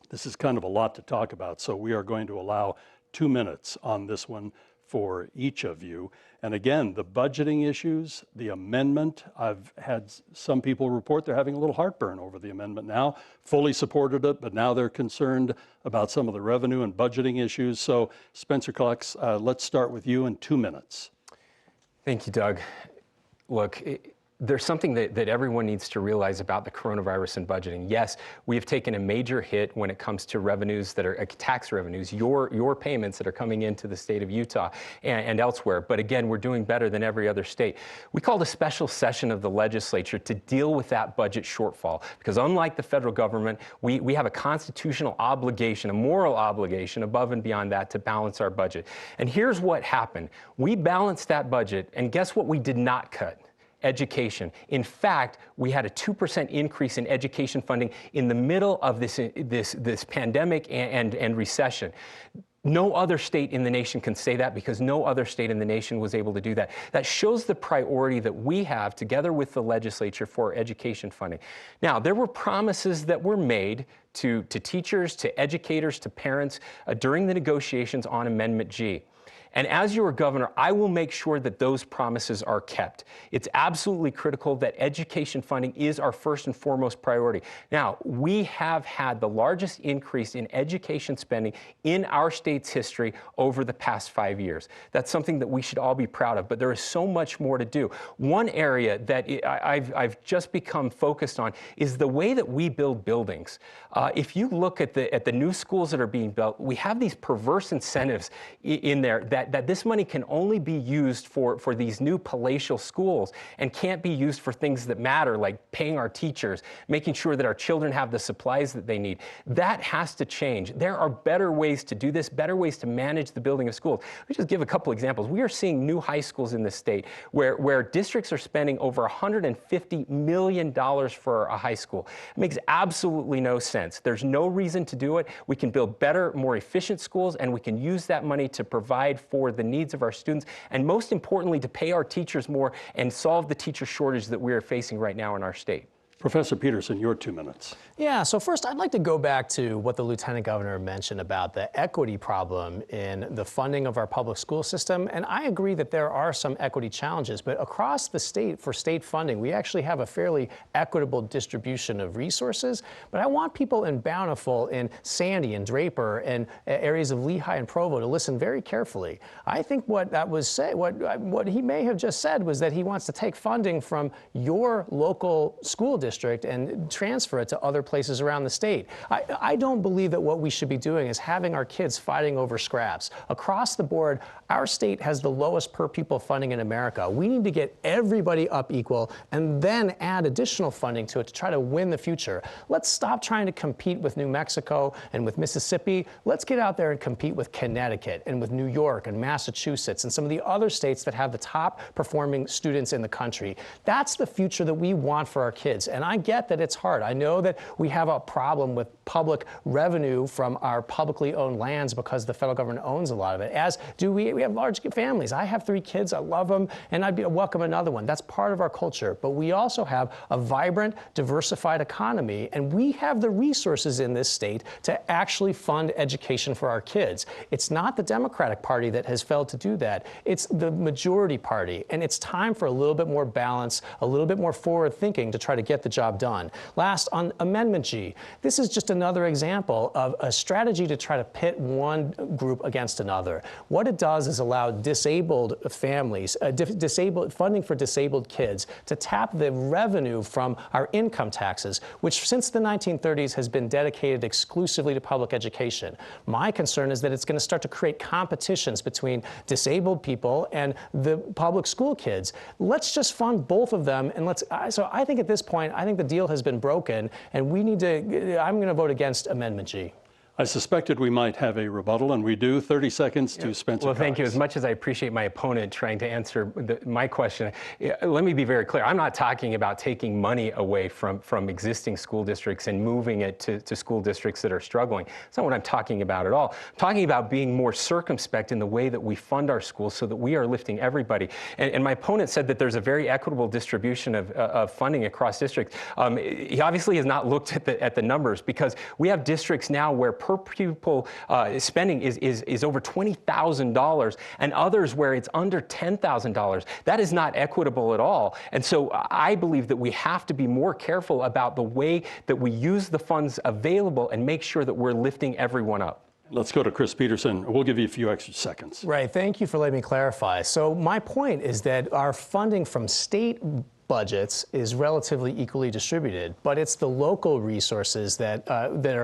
This is kind of a lot to talk about, so we are going to allow 2 minutes on this one for each of you. And again, the budgeting issues, the amendment, I've had some people report they're having a little heartburn over the amendment now, fully supported it, but now they're concerned about some of the revenue and budgeting issues. So Spencer Cox, let's start with you in 2 minutes. Thank you, Doug. Look, there's something that everyone needs to realize about the coronavirus and budgeting. Yes, we have taken a major hit when it comes to revenues that are tax revenues, your payments that are coming into the state of Utah and elsewhere. But again, we're doing better than every other state. We called a special session of the legislature to deal with that budget shortfall, because unlike the federal government, we have a constitutional obligation, a moral obligation above and beyond that to balance our budget. And here's what happened. We balanced that budget, and guess what we did not cut? Education. In fact, we had a 2% increase in education funding in the middle of this pandemic and recession. No other state in the nation can say that because no other state in the nation was able to do that. That shows the priority that we have together with the legislature for education funding. Now, there were promises that were made to teachers, to educators, to parents during the negotiations on Amendment G. And as your governor, I will make sure that those promises are kept. It's absolutely critical that education funding is our first and foremost priority. Now, we have had the largest increase in education spending in our state's history over the past 5 years. That's something that we should all be proud of, but there is so much more to do. One area that I've just become focused on is the way that we build buildings. If you look at the new schools that are being built, we have these perverse incentives in there that this money can only be used for these new palatial schools and can't be used for things that matter, like paying our teachers, making sure that our children have the supplies that they need. That has to change. There are better ways to do this, better ways to manage the building of schools. Let me just give a couple examples. We are seeing new high schools in this state where districts are spending over $150 million for a high school. It makes absolutely no sense. There's no reason to do it. We can build better, more efficient schools, and we can use that money to provide for the needs of our students, and most importantly, to pay our teachers more and solve the teacher shortage that we are facing right now in our state. Professor Peterson, your 2 minutes. Yeah, so first I'd like to go back to what the Lieutenant Governor mentioned about the equity problem in the funding of our public school system. And I agree that there are some equity challenges, but across the state for state funding, we actually have a fairly equitable distribution of resources. But I want people in Bountiful, in Sandy and Draper, and areas of Lehigh and Provo to listen very carefully. I think what that was what he may have just said was that he wants to take funding from your local school district and transfer it to other places around the state. I don't believe that what we should be doing is having our kids fighting over scraps. Across the board, our state has the lowest per pupil funding in America. We need to get everybody up equal and then add additional funding to it to try to win the future. Let's stop trying to compete with New Mexico and with Mississippi. Let's get out there and compete with Connecticut and with New York and Massachusetts and some of the other states that have the top performing students in the country. That's the future that we want for our kids. And I get that it's hard. I know that we have a problem with public revenue from our publicly owned lands because the federal government owns a lot of it, as do we. We have large families. I have 3 kids. I love them, and I'd welcome another one. That's part of our culture. But we also have a vibrant, diversified economy, and we have the resources in this state to actually fund education for our kids. It's not the Democratic Party that has failed to do that. It's the majority party, and it's time for a little bit more balance, a little bit more forward thinking to try to get the job done. Last, on Amendment G, this is just another example of a strategy to try to pit one group against another. What it does is allow disabled families, funding for disabled kids to tap the revenue from our income taxes, which since the 1930s has been dedicated exclusively to public education. My concern is that it's going to start to create competitions between disabled people and the public school kids. Let's just fund both of them, and so I think at this point, I think the deal has been broken, and we need to, I'm going to vote against Amendment G. I suspected we might have a rebuttal, and we do. 30 seconds to Spencer. Well, thank you. As much as I appreciate my opponent trying to answer my question, let me be very clear. I'm not talking about taking money away from existing school districts and moving it to school districts that are struggling. That's not what I'm talking about at all. I'm talking about being more circumspect in the way that we fund our schools so that we are lifting everybody. And my opponent said that there's a very equitable distribution of funding across districts. He obviously has not looked at the numbers, because we have districts now where per pupil spending is over $20,000, and others where it's under $10,000. That is not equitable at all. And so I believe that we have to be more careful about the way that we use the funds available and make sure that we're lifting everyone up. Let's go to Chris Peterson. We'll give you a few extra seconds. Right. Thank you for letting me clarify. So my point is that our funding from state budgets is relatively equally distributed, but it's the local resources that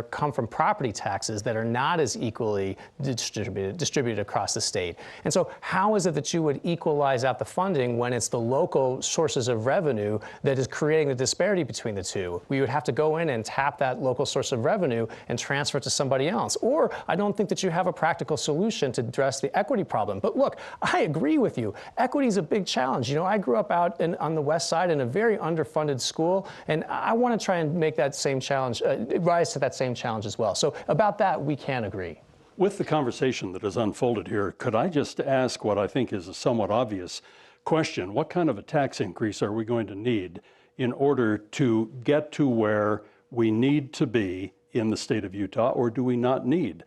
come from property taxes that are not as equally distributed across the state. And so how is it that you would equalize out the funding when it's the local sources of revenue that is creating the disparity between the two? We would have to go in and tap that local source of revenue and transfer it to somebody else. Or I don't think that you have a practical solution to address the equity problem. But look, I agree with you. Equity is a big challenge. You know, I grew up out on the west side in a very underfunded school, and I want to try and make that same challenge, rise to that same challenge as well. So about that, we can agree. With the conversation that has unfolded here, could I just ask what I think is a somewhat obvious question? What kind of a tax increase are we going to need in order to get to where we need to be in the state of Utah, or do we not need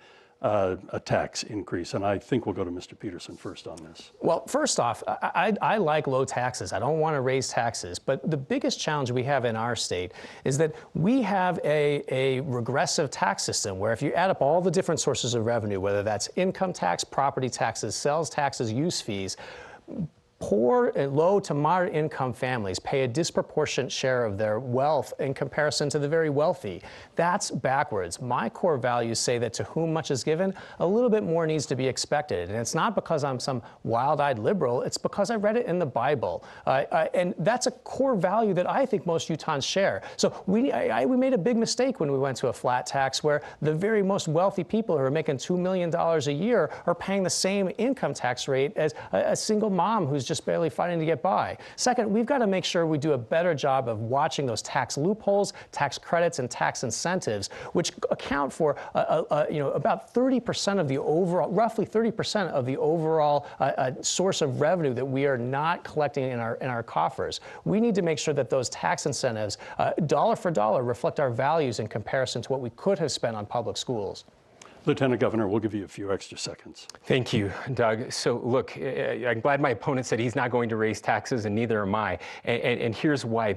a tax increase? And I think we'll go to Mr. Peterson first on this. Well, first off, I like low taxes. I don't want to raise taxes. But the biggest challenge we have in our state is that we have a regressive tax system where if you add up all the different sources of revenue, whether that's income tax, property taxes, sales taxes, use fees, poor and low to moderate income families pay a disproportionate share of their wealth in comparison to the very wealthy. That's backwards. My core values say that to whom much is given, a little bit more needs to be expected. And it's not because I'm some wild-eyed liberal, it's because I read it in the Bible. And that's a core value that I think most Utahns share. So we made a big mistake when we went to a flat tax where the very most wealthy people who are making $2 million a year are paying the same income tax rate as a single mom who's just barely fighting to get by. Second, we've got to make sure we do a better job of watching those tax loopholes, tax credits, and tax incentives, which account for about 30% of the overall, roughly 30% of the overall source of revenue that we are not collecting in our coffers. We need to make sure that those tax incentives, dollar for dollar, reflect our values in comparison to what we could have spent on public schools. Lieutenant Governor, we'll give you a few extra seconds. Thank you, Doug. So look, I'm glad my opponent said he's not going to raise taxes, and neither am I. And here's why.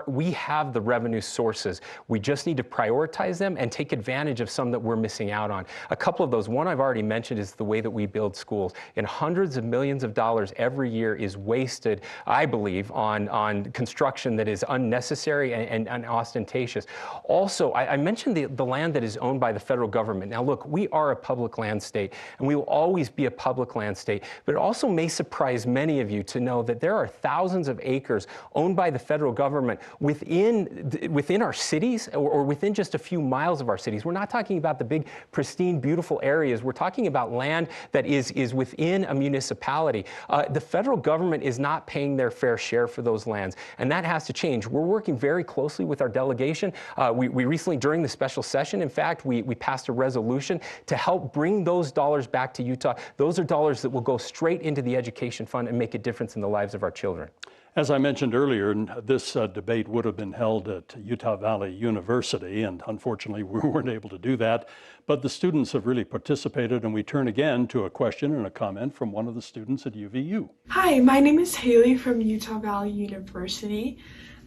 We have the revenue sources. We just need to prioritize them and take advantage of some that we're missing out on. A couple of those, one I've already mentioned, is the way that we build schools. And hundreds of millions of dollars every year is wasted, I believe, on construction that is unnecessary and ostentatious. Also, I mentioned the land that is owned by the federal government. Now look, we are a public land state, and we will always be a public land state, but it also may surprise many of you to know that there are thousands of acres owned by the federal government within our cities or within just a few miles of our cities. We're not talking about the big, pristine, beautiful areas. We're talking about land that is within a municipality. The federal government is not paying their fair share for those lands, and that has to change. We're working very closely with our delegation. We recently, during the special session, in fact, we passed a resolution to help bring those dollars back to Utah. Those are dollars that will go straight into the education fund and make a difference in the lives of our children. As I mentioned earlier, this debate would have been held at Utah Valley University, and unfortunately we weren't able to do that. But the students have really participated, and we turn again to a question and a comment from one of the students at UVU. Hi, my name is Haley from Utah Valley University.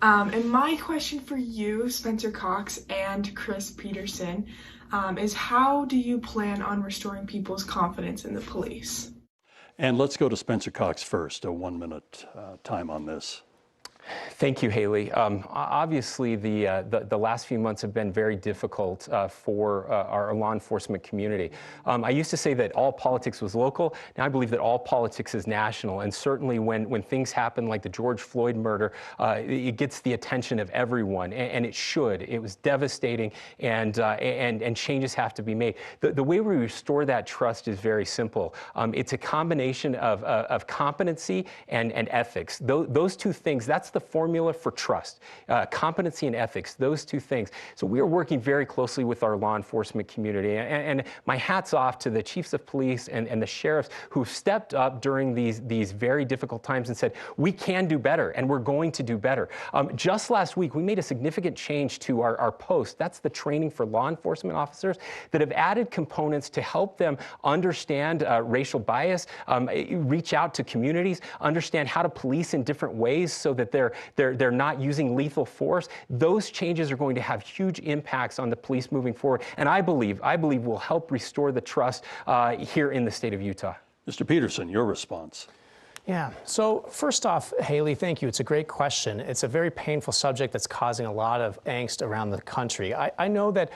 And my question for you, Spencer Cox and Chris Peterson, is how do you plan on restoring people's confidence in the police? And let's go to Spencer Cox first, a 1 minute time on this. Thank you, Haley. Obviously, the last few months have been very difficult for our law enforcement community. I used to say that all politics was local. Now I believe that all politics is national. And certainly when things happen like the George Floyd murder, it gets the attention of everyone, and it should. It was devastating, and changes have to be made. The way we restore that trust is very simple. It's a combination of competency and ethics. Those two things, that's the formula for trust, competency and ethics, those two things. So we are working very closely with our law enforcement community, and my hat's off to the chiefs of police and the sheriffs who stepped up during these very difficult times and said, we can do better, and we're going to do better. Just last week, we made a significant change to our post. That's the training for law enforcement officers that have added components to help them understand racial bias, reach out to communities, understand how to police in different ways so that they're not using lethal force. Those changes are going to have huge impacts on the police moving forward, and I believe will help restore the trust here in the state of Utah. Mr. Peterson, your response. Yeah, so first off, Haley, thank you. It's a great question. It's a very painful subject that's causing a lot of angst around the country. I know that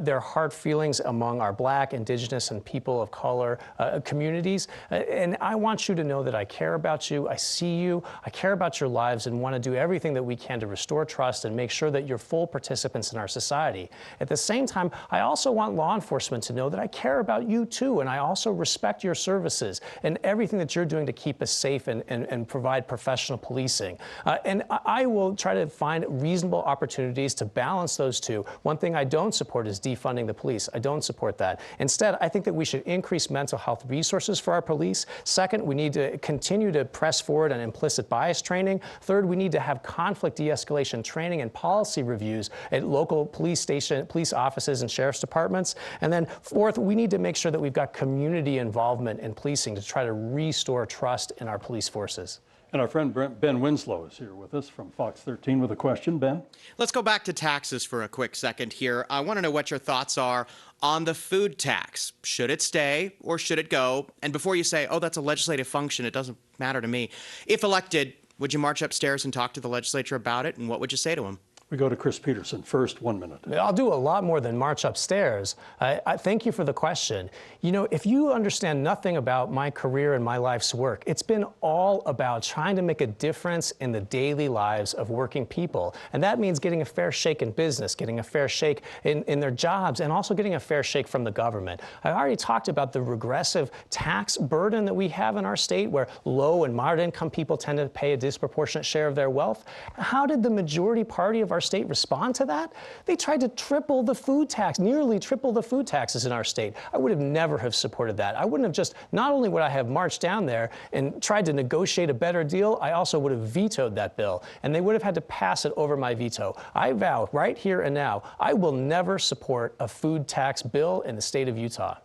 there are hard feelings among our Black, Indigenous, and people of color communities, and I want you to know that I care about you, I see you, I care about your lives, and want to do everything that we can to restore trust and make sure that you're full participants in our society. At the same time, I also want law enforcement to know that I care about you too, and I also respect your services and everything that you're doing to keep us safe and provide professional policing. And I will try to find reasonable opportunities to balance those two. One thing I don't support is defunding the police. I don't support that. Instead, I think that we should increase mental health resources for our police. Second, we need to continue to press forward on implicit bias training. Third, we need to have conflict de-escalation training and policy reviews at local police offices and sheriff's departments. And then fourth, we need to make sure that we've got community involvement in policing to try to restore trust in our police forces. And our friend Ben Winslow is here with us from Fox 13 with a question. Ben? Let's go back to taxes for a quick second here. I want to know what your thoughts are on the food tax. Should it stay or should it go? And before you say, oh, that's a legislative function, it doesn't matter to me. If elected, would you march upstairs and talk to the legislature about it? And what would you say to them? We go to Chris Peterson first. 1 minute. I'll do a lot more than march upstairs. I thank you for the question. You know, if you understand nothing about my career and my life's work, it's been all about trying to make a difference in the daily lives of working people. And that means getting a fair shake in business, getting a fair shake in their jobs, and also getting a fair shake from the government. I already talked about the regressive tax burden that we have in our state, where low and moderate income people tend to pay a disproportionate share of their wealth. How did the majority party of our state respond to that? They tried to triple the food tax, nearly triple the food taxes in our state. I would have never have supported that. I wouldn't have just, not only would I have marched down there and tried to negotiate a better deal, I also would have vetoed that bill, and they would have had to pass it over my veto. I vow right here and now, I will never support a food tax bill in the state of Utah.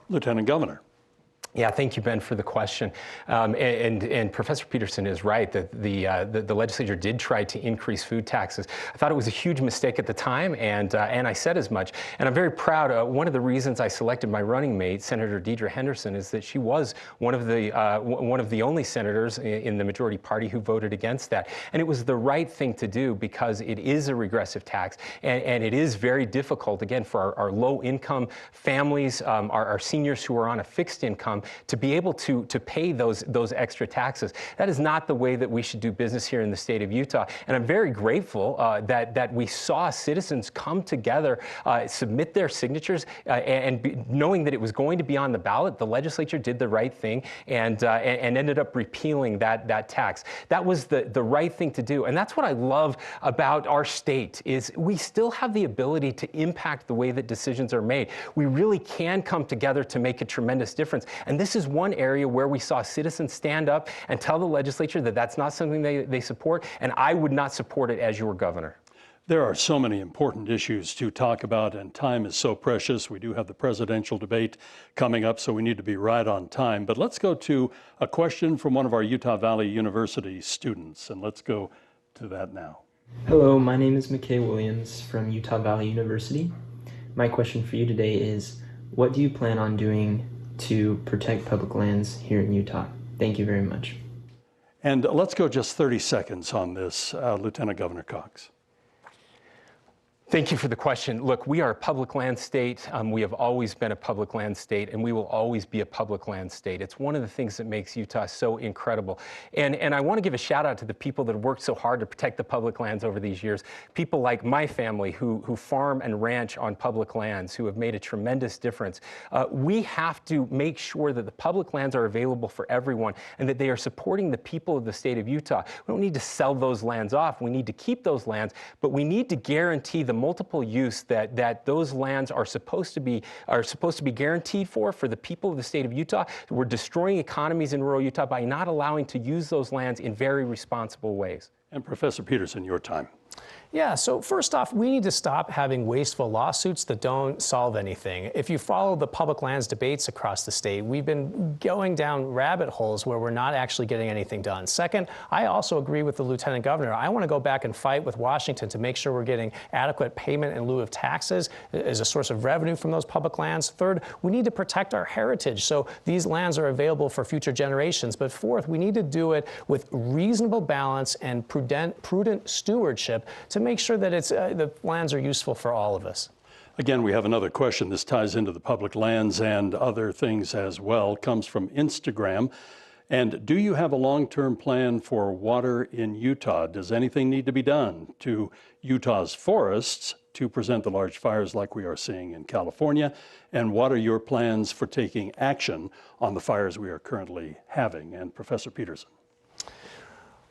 Lieutenant Governor. Yeah, thank you, Ben, for the question. And Professor Peterson is right that the legislature did try to increase food taxes. I thought it was a huge mistake at the time, and I said as much. And I'm very proud. One of the reasons I selected my running mate, Senator Deidre Henderson, is that she was one of the only senators in the majority party who voted against that. And it was the right thing to do because it is a regressive tax, and it is very difficult, again, for our low-income families, our seniors who are on a fixed income, to be able to pay those extra taxes. That is not the way that we should do business here in the state of Utah. And I'm very grateful that we saw citizens come together, submit their signatures, knowing that it was going to be on the ballot. The legislature did the right thing and ended up repealing that tax. That was the right thing to do. And that's what I love about our state, is we still have the ability to impact the way that decisions are made. We really can come together to make a tremendous difference. And this is one area where we saw citizens stand up and tell the legislature that that's not something they support, and I would not support it as your governor. There are so many important issues to talk about, and time is so precious. We do have the presidential debate coming up, so we need to be right on time. But let's go to a question from one of our Utah Valley University students, and let's go to that now. Hello, my name is McKay Williams from Utah Valley University. My question for you today is, what do you plan on doing to protect public lands here in Utah? Thank you very much. And let's go just 30 seconds on this, Lieutenant Governor Cox. Thank you for the question. Look, we are a public land state. We have always been a public land state, and we will always be a public land state. It's one of the things that makes Utah so incredible. And I want to give a shout out to the people that have worked so hard to protect the public lands over these years. People like my family who farm and ranch on public lands, who have made a tremendous difference. We have to make sure that the public lands are available for everyone and that they are supporting the people of the state of Utah. We don't need to sell those lands off. We need to keep those lands, but we need to guarantee the multiple use that those lands are supposed to be guaranteed for the people of the state of Utah. We're destroying economies in rural Utah by not allowing to use those lands in very responsible ways. And Professor Peterson, your time. Yeah, so first off, we need to stop having wasteful lawsuits that don't solve anything. If you follow the public lands debates across the state, we've been going down rabbit holes where we're not actually getting anything done. Second, I also agree with the Lieutenant Governor. I want to go back and fight with Washington to make sure we're getting adequate payment in lieu of taxes as a source of revenue from those public lands. Third, we need to protect our heritage so these lands are available for future generations. But fourth, we need to do it with reasonable balance and prudent stewardship to make sure that the lands are useful for all of us. Again, we have another question. This ties into the public lands and other things as well. It comes from Instagram. And do you have a long-term plan for water in Utah? Does anything need to be done to Utah's forests to prevent the large fires like we are seeing in California? And what are your plans for taking action on the fires we are currently having? And Professor Peterson.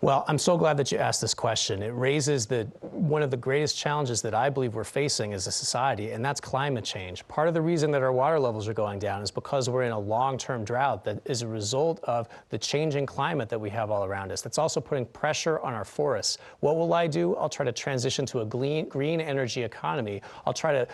Well, I'm so glad that you asked this question. It raises one of the greatest challenges that I believe we're facing as a society, and that's climate change. Part of the reason that our water levels are going down is because we're in a long-term drought that is a result of the changing climate that we have all around us. That's also putting pressure on our forests. What will I do? I'll try to transition to a green energy economy. I'll try to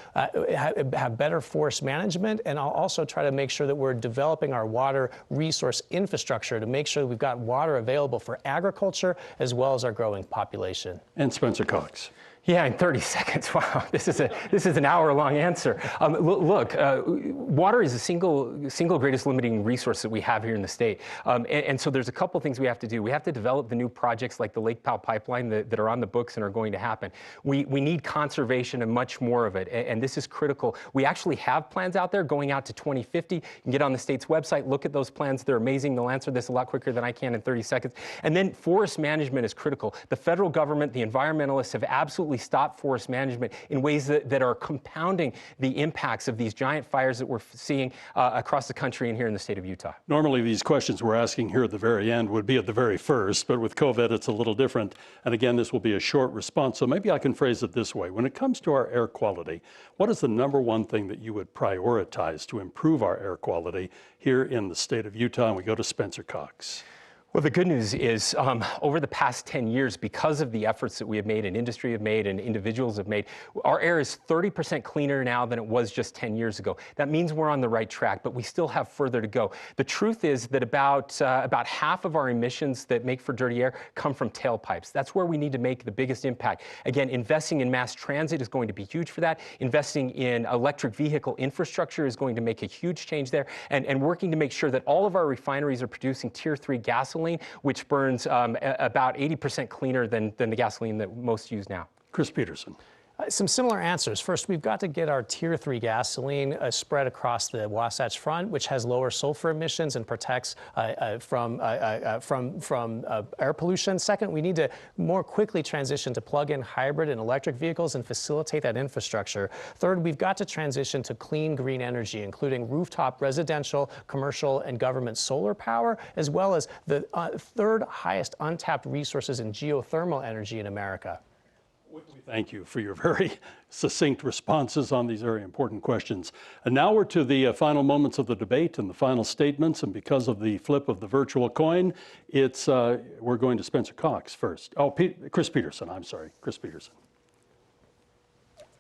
have better forest management, and I'll also try to make sure that we're developing our water resource infrastructure to make sure that we've got water available for agriculture as well as our growing population. And Spencer Cox. Yeah, in 30 seconds. Wow, this is an hour-long answer. Look, water is the single greatest limiting resource that we have here in the state, and so there's a couple things we have to do. We have to develop the new projects like the Lake Powell pipeline that are on the books and are going to happen. We need conservation and much more of it, and this is critical. We actually have plans out there going out to 2050. You can get on the state's website, look at those plans. They're amazing. They'll answer this a lot quicker than I can in 30 seconds. And then forest management is critical. The federal government, the environmentalists have absolutely stop forest management in ways that are compounding the impacts of these giant fires that we're seeing across the country and here in the state of Utah. Normally these questions we're asking here at the very end would be at the very first, but with COVID it's a little different. And again, this will be a short response, so maybe I can phrase it this way. When it comes to our air quality, what is the number one thing that you would prioritize to improve our air quality here in the state of Utah? And we go to Spencer Cox. Well, the good news is over the past 10 years, because of the efforts that we have made and industry have made and individuals have made, our air is 30% cleaner now than it was just 10 years ago. That means we're on the right track, but we still have further to go. The truth is that about half of our emissions that make for dirty air come from tailpipes. That's where we need to make the biggest impact. Again, investing in mass transit is going to be huge for that. Investing in electric vehicle infrastructure is going to make a huge change there. And working to make sure that all of our refineries are producing Tier 3 gasoline, which burns about 80% cleaner than the gasoline that most use now. Chris Peterson. Some similar answers. First, we've got to get our Tier 3 gasoline spread across the Wasatch Front, which has lower sulfur emissions and protects from air pollution. Second, we need to more quickly transition to plug-in hybrid and electric vehicles and facilitate that infrastructure. Third, we've got to transition to clean green energy, including rooftop residential, commercial, and government solar power, as well as the third highest untapped resources in geothermal energy in America. Thank you for your very succinct responses on these very important questions. And now we're to the final moments of the debate and the final statements. And because of the flip of the virtual coin, we're going to Spencer Cox first. Oh, Chris Peterson. I'm sorry, Chris Peterson.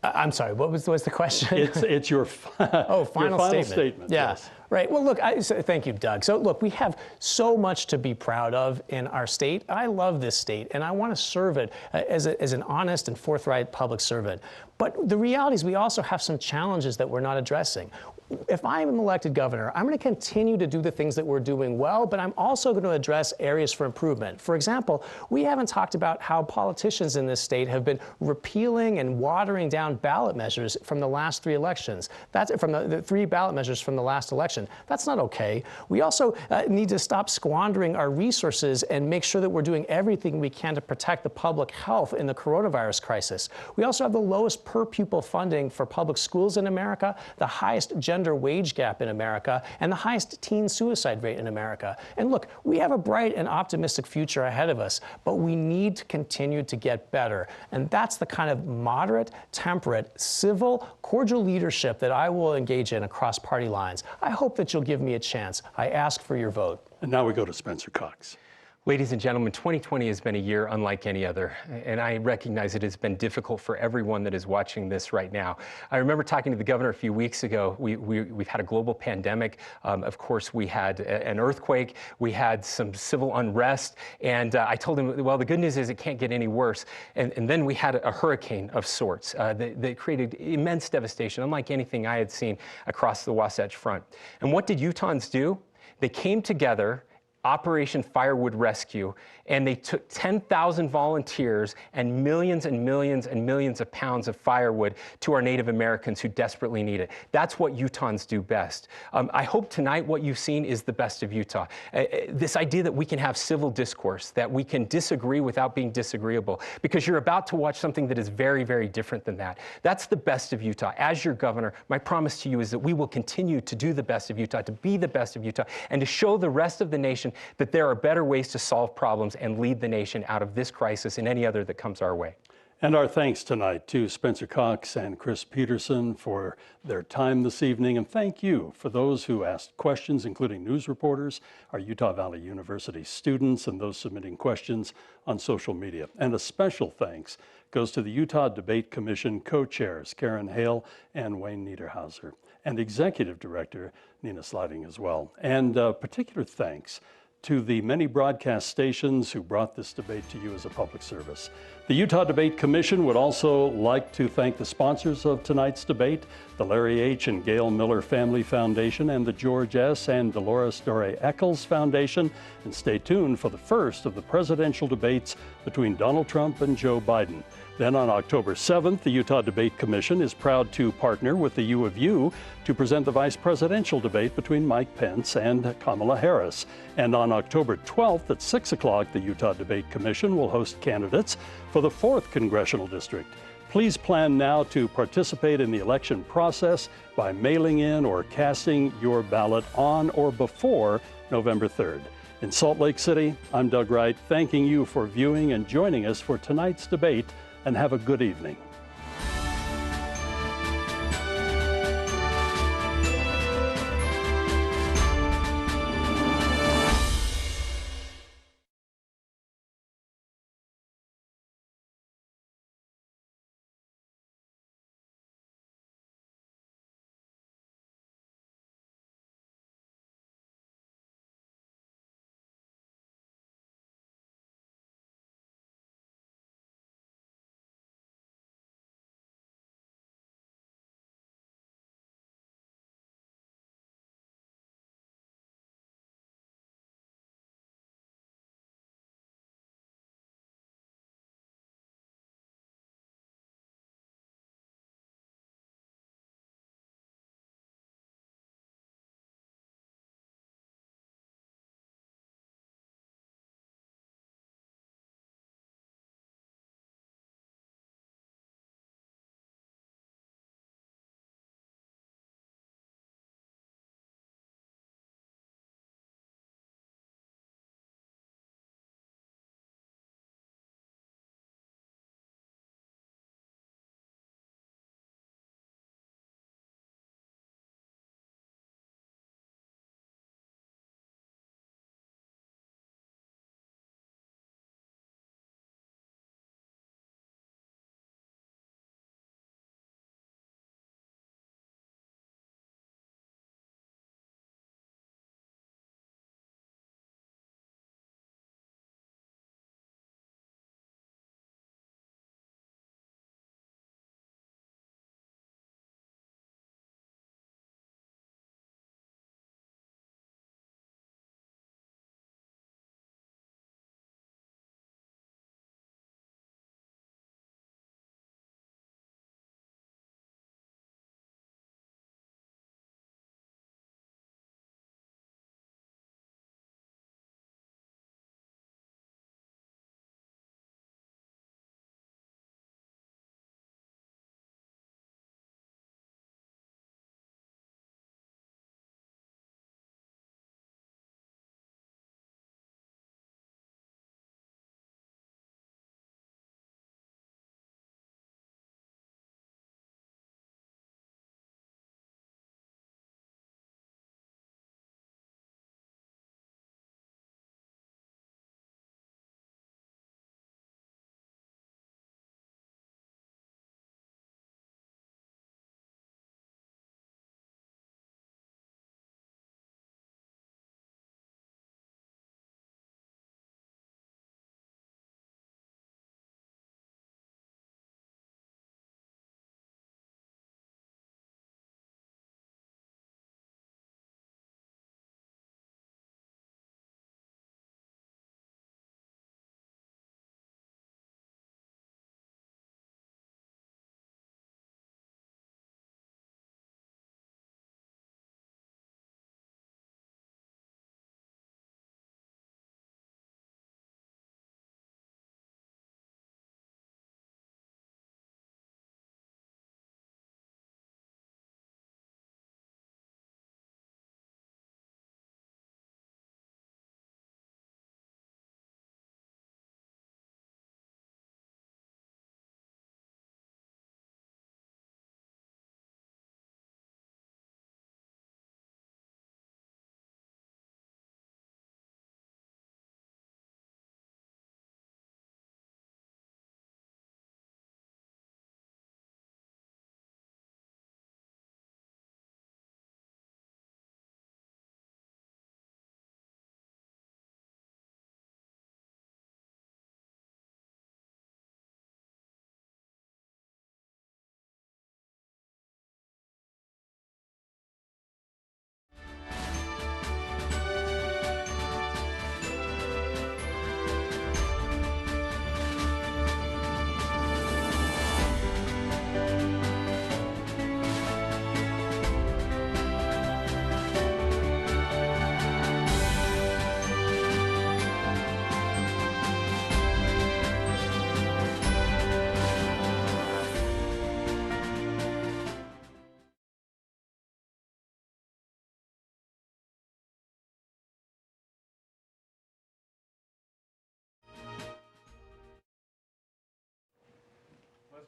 I'm sorry, what was the question? It's your final statement. Yeah. Yes. Right. Well, look, thank you, Doug. So, look, we have so much to be proud of in our state. I love this state, and I want to serve it as an honest and forthright public servant. But the reality is we also have some challenges that we're not addressing. If I'm an elected governor, I'm going to continue to do the things that we're doing well, but I'm also going to address areas for improvement. For example, we haven't talked about how politicians in this state have been repealing and watering down ballot measures from the last 3 elections. That's from the 3 ballot measures from the last election. That's not okay. We also need to stop squandering our resources and make sure that we're doing everything we can to protect the public health in the coronavirus crisis. We also have the lowest per pupil funding for public schools in America, the highest gender wage gap in America, and the highest teen suicide rate in America. And look, we have a bright and optimistic future ahead of us, but we need to continue to get better. And that's the kind of moderate, temperate, civil, cordial leadership that I will engage in across party lines. I hope that you'll give me a chance. I ask for your vote. And now we go to Spencer Cox. Ladies and gentlemen, 2020 has been a year unlike any other, and I recognize it has been difficult for everyone that is watching this right now. I remember talking to the governor a few weeks ago. We've had a global pandemic. Of course, we had an earthquake. We had some civil unrest, and I told him, well, the good news is it can't get any worse. And then we had a hurricane of sorts that created immense devastation, unlike anything I had seen across the Wasatch Front. And what did Utahns do? They came together Operation Firewood Rescue, and they took 10,000 volunteers and millions and millions and millions of pounds of firewood to our Native Americans who desperately need it. That's what Utahns do best. I hope tonight what you've seen is the best of Utah. This idea that we can have civil discourse, that we can disagree without being disagreeable, because you're about to watch something that is very, very different than that. That's the best of Utah. As your governor, my promise to you is that we will continue to do the best of Utah, to be the best of Utah, and to show the rest of the nation that there are better ways to solve problems and lead the nation out of this crisis and any other that comes our way. And our thanks tonight to Spencer Cox and Chris Peterson for their time this evening. And thank you for those who asked questions, including news reporters, our Utah Valley University students, and those submitting questions on social media. And a special thanks goes to the Utah Debate Commission co-chairs, Karen Hale and Wayne Niederhauser, and Executive Director Nina Sliding as well. And particular thanks to the many broadcast stations who brought this debate to you as a public service. The Utah Debate Commission would also like to thank the sponsors of tonight's debate, the Larry H. and Gail Miller Family Foundation and the George S. and Dolores Dore Eccles Foundation. And stay tuned for the first of the presidential debates between Donald Trump and Joe Biden. Then on October 7th, the Utah Debate Commission is proud to partner with the U of U to present the vice presidential debate between Mike Pence and Kamala Harris. And on October 12th at 6 o'clock, the Utah Debate Commission will host candidates for the 4th Congressional District. Please plan now to participate in the election process by mailing in or casting your ballot on or before November 3rd. In Salt Lake City, I'm Doug Wright, thanking you for viewing and joining us for tonight's debate, and have a good evening.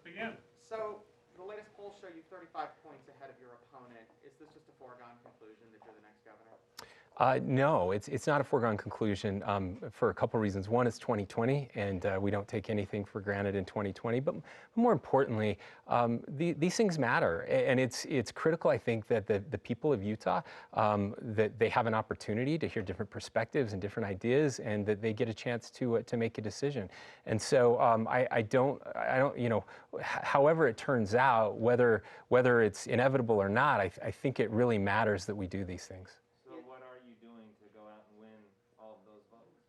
Begin. So the latest polls show you 35 points ahead of your opponent. Is this just a foregone conclusion that you're the next governor? No, it's not a foregone conclusion for a couple reasons. One is 2020, and we don't take anything for granted in 2020. But more importantly, these things matter, and it's critical, I think, that the people of Utah that they have an opportunity to hear different perspectives and different ideas, and that they get a chance to make a decision. And so I don't, however it turns out, whether it's inevitable or not, I think it really matters that we do these things.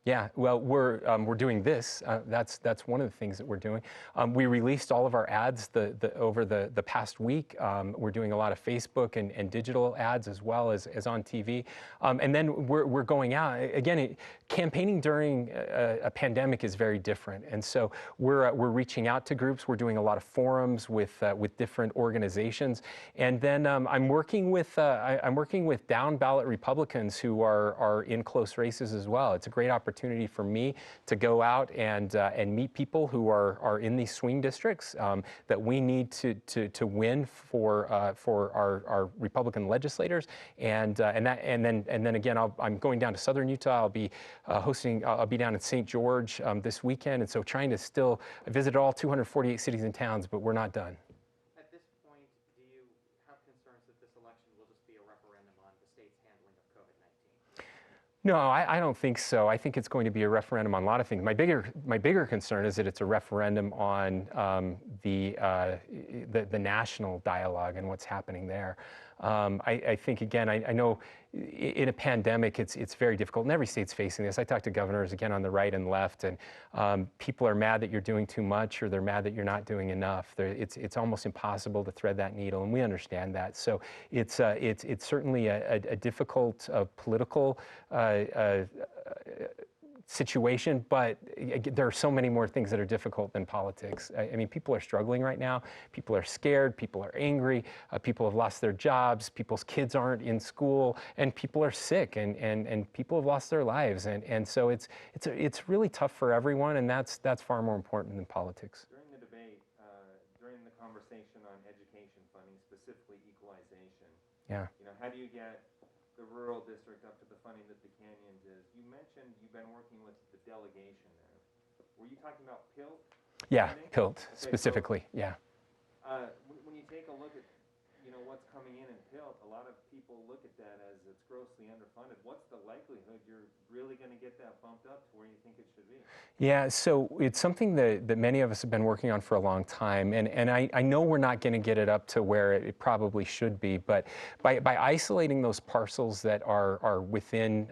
Yeah, well, we're doing this. That's one of the things that we're doing. We released all of our ads over the past week. We're doing a lot of Facebook and digital ads as well as on TV. And then we're going out. Again, campaigning during a pandemic is very different. And so we're reaching out to groups. We're doing a lot of forums with different organizations. And then I'm working with down ballot Republicans who are in close races as well. It's a great opportunity for me to go out and meet people who are in these swing districts that we need to win for our Republican legislators, and then again I'm going down to Southern Utah. I'll be I'll be down in St. George this weekend, and so trying to still visit all 248 cities and towns, but we're not done. At this point, do you have concerns that this election will just be a referendum on the state's handling of COVID-19? No, I don't think so. I think it's going to be a referendum on a lot of things. My bigger concern is that it's a referendum on the national dialogue and what's happening there. I think, again, I know in a pandemic it's very difficult, and every state's facing this. I talk to governors, again, on the right and left, and people are mad that you're doing too much, or they're mad that you're not doing enough. It's almost impossible to thread that needle, and we understand that. So it's certainly a difficult political situation, but there are so many more things that are difficult than politics. I mean, people are struggling right now. People are scared. People are angry. People have lost their jobs. People's kids aren't in school, and people are sick, and people have lost their lives. And so it's really tough for everyone, and that's far more important than politics. During the debate, during the conversation on education funding, specifically equalization, yeah, how do you get the rural district up to the funding that the Canyons is? You mentioned you've been working with the delegation there. Were you talking about PILT? Yeah, funding? PILT Okay, specifically, so, yeah. When you take a look at what's coming in PILT, a lot of people look at that as it's grossly underfunded. What's the likelihood you're really going to get that bumped up to where you think it should be? Yeah, so it's something that many of us have been working on for a long time, and I know we're not going to get it up to where it probably should be, but by isolating those parcels that are within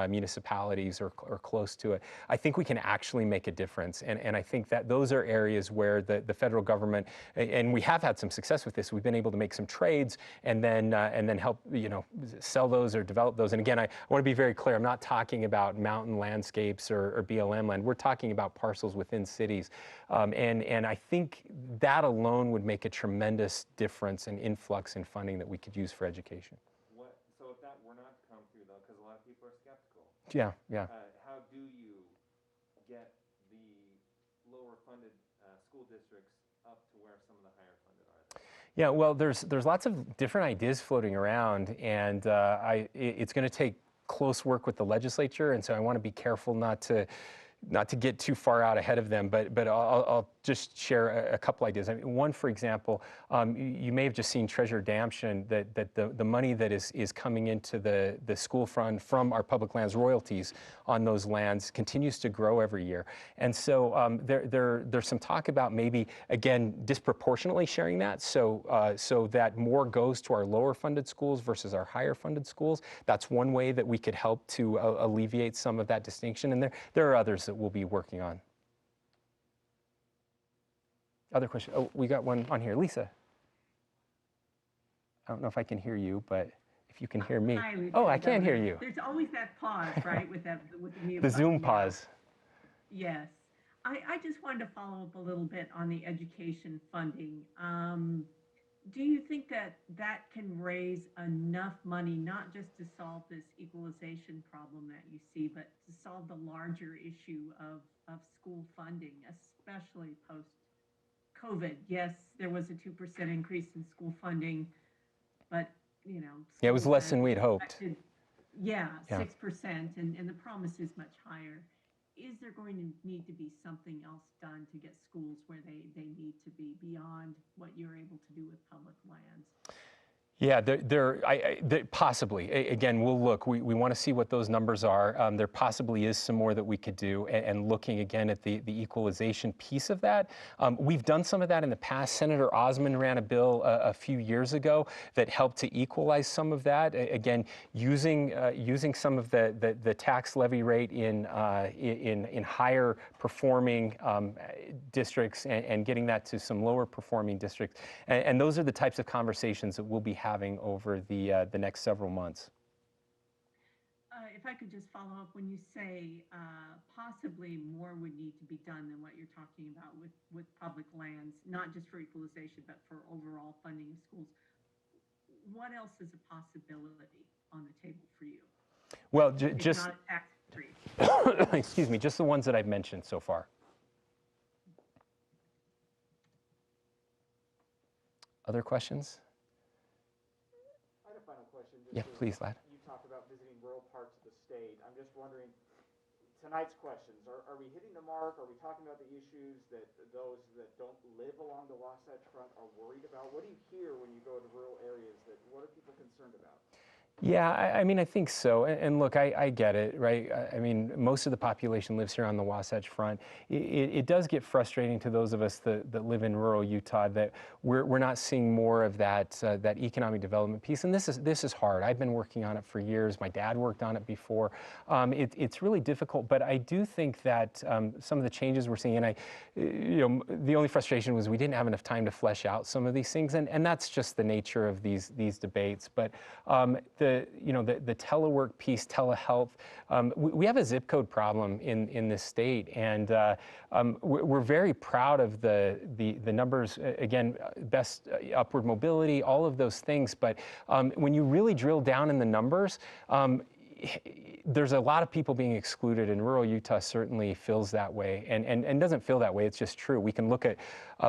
municipalities or close to it, I think we can actually make a difference, and I think that those are areas where the federal government, and we have had some success with this. We've been able to make some trades and then help sell those or develop those. And again, I want to be very clear. I'm not talking about mountain landscapes or BLM land. We're talking about parcels within cities, and I think that alone would make a tremendous difference and influx in funding that we could use for education. So if that were not to come through, though, because a lot of people are skeptical. Yeah, yeah. How do you get the lower funded school districts up to where some of the higher funded are? Yeah, well, there's lots of different ideas floating around, and it's going to take close work with the legislature, and so I want to be careful not to get too far out ahead of them, but I'll just share a couple ideas. I mean, one, for example, you may have just seen Treasurer Damshin that the money that is coming into the school fund from our public lands royalties on those lands continues to grow every year. And so there's some talk about maybe, again, disproportionately sharing that, so that more goes to our lower funded schools versus our higher funded schools. That's one way that we could help to alleviate some of that distinction, and there are others that we'll be working on. Other question? Oh, we got one on here. Lisa. I don't know if I can hear you, but if you can hear me. Hi, oh, I can hear you. There's always that pause, right, with the mute The button. Zoom pause. Yes. I just wanted to follow up a little bit on the education funding. Do you think that can raise enough money, not just to solve this equalization problem that you see, but to solve the larger issue of school funding, especially COVID, yes, there was a 2% increase in school funding, but, you know, Yeah, it was schools less are than we'd hoped. affected. Yeah, Yeah. 6%, and the promise is much higher. Is there going to need to be something else done to get schools where they need to be beyond what you're able to do with public lands? Yeah, possibly. Again, we'll look. We want to see what those numbers are. There possibly is some more that we could do, and looking again at the equalization piece of that. We've done some of that in the past. Senator Osmond ran a bill a few years ago that helped to equalize some of that. Again, using some of the tax levy rate in higher performing districts and getting that to some lower performing districts. And those are the types of conversations that we'll be having over the next several months. If I could just follow up, when you say possibly more would need to be done than what you're talking about with public lands, not just for equalization, but for overall funding of schools, what else is a possibility on the table for you? Well, just not tax-free. Excuse me, just the ones that I've mentioned so far. Other questions? I had a final question. Yeah, please, lad. You talked about visiting rural parts of the state. I'm just wondering, tonight's questions, are we hitting the mark? Are we talking about the issues that those that don't live along the Wasatch Front are worried about? What do you hear when you go to rural areas? What are people concerned about? Yeah, I mean, I think so. And look, I get it, right? I mean, most of the population lives here on the Wasatch Front. It does get frustrating to those of us that live in rural Utah that we're not seeing more of that economic development piece. And this is hard. I've been working on it for years. My dad worked on it before. It's really difficult, but I do think that some of the changes we're seeing, and the only frustration was we didn't have enough time to flesh out some of these things, and that's just the nature of these debates. But the telework piece, telehealth, we have a zip code problem in this state, and we're very proud of the numbers. Again, best upward mobility, all of those things. But when you really drill down in the numbers, there's a lot of people being excluded, and rural Utah certainly feels that way, and doesn't feel that way. It's just true. We can look at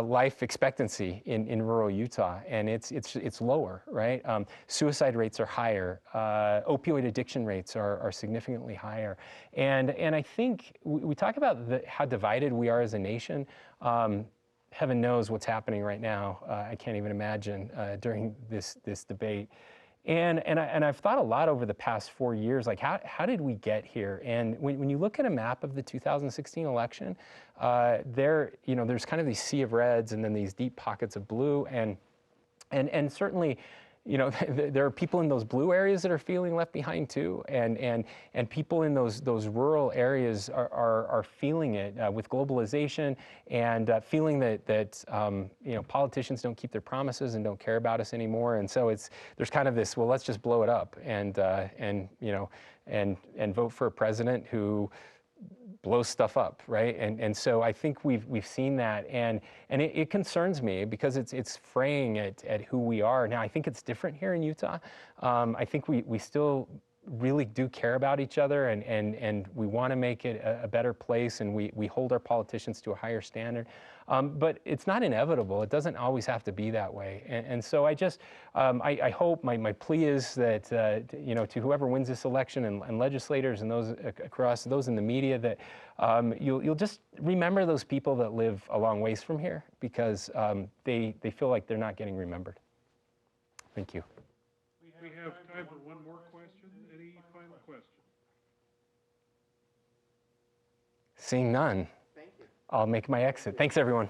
life expectancy in rural Utah, and it's lower, right? Suicide rates are higher. Opioid addiction rates are significantly higher, and I think we talk about how divided we are as a nation. Heaven knows what's happening right now. I can't even imagine during this debate. And I've thought a lot over the past 4 years, like how did we get here? And when you look at a map of the 2016 election, there's kind of these sea of reds and then these deep pockets of blue, and certainly, there are people in those blue areas that are feeling left behind too, and people in those rural areas are feeling it with globalization and feeling that politicians don't keep their promises and don't care about us anymore, and so there's kind of this, well, let's just blow it up and vote for a president who blows stuff up, right? And so I think we've seen that, and it concerns me because it's fraying at who we are. Now, I think it's different here in Utah. I think we still really do care about each other, and we want to make it a better place, and we hold our politicians to a higher standard. But it's not inevitable. It doesn't always have to be that way. And so I hope, my plea is that, to whoever wins this election and legislators and those across, those in the media, that you'll just remember those people that live a long ways from here, because they feel like they're not getting remembered. Thank you. We have time for one more question. Any final questions? Seeing none, I'll make my exit. Thanks, everyone.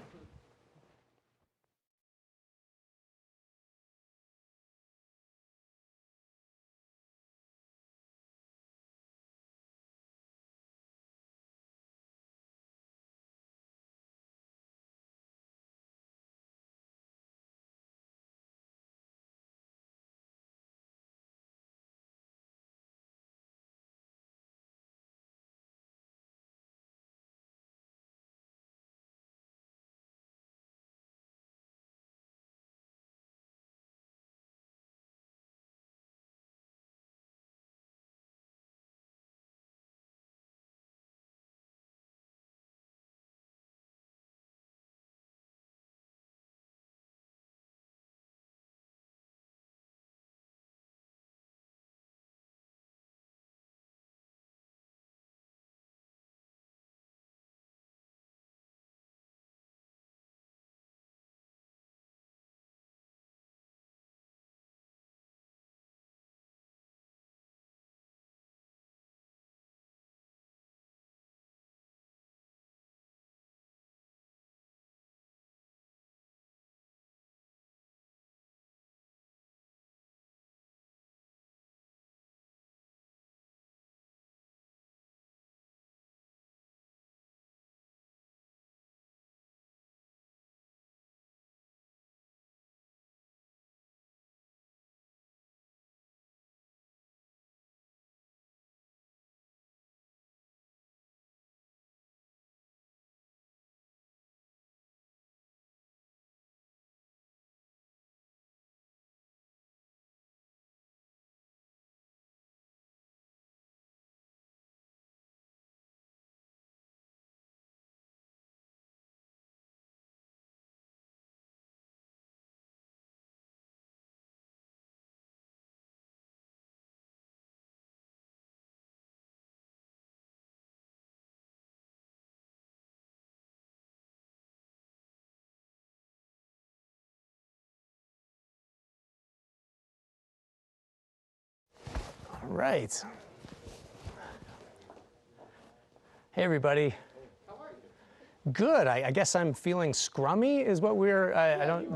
Right. Hey, everybody. How are you? Good. I guess I'm feeling scrummy is what we're,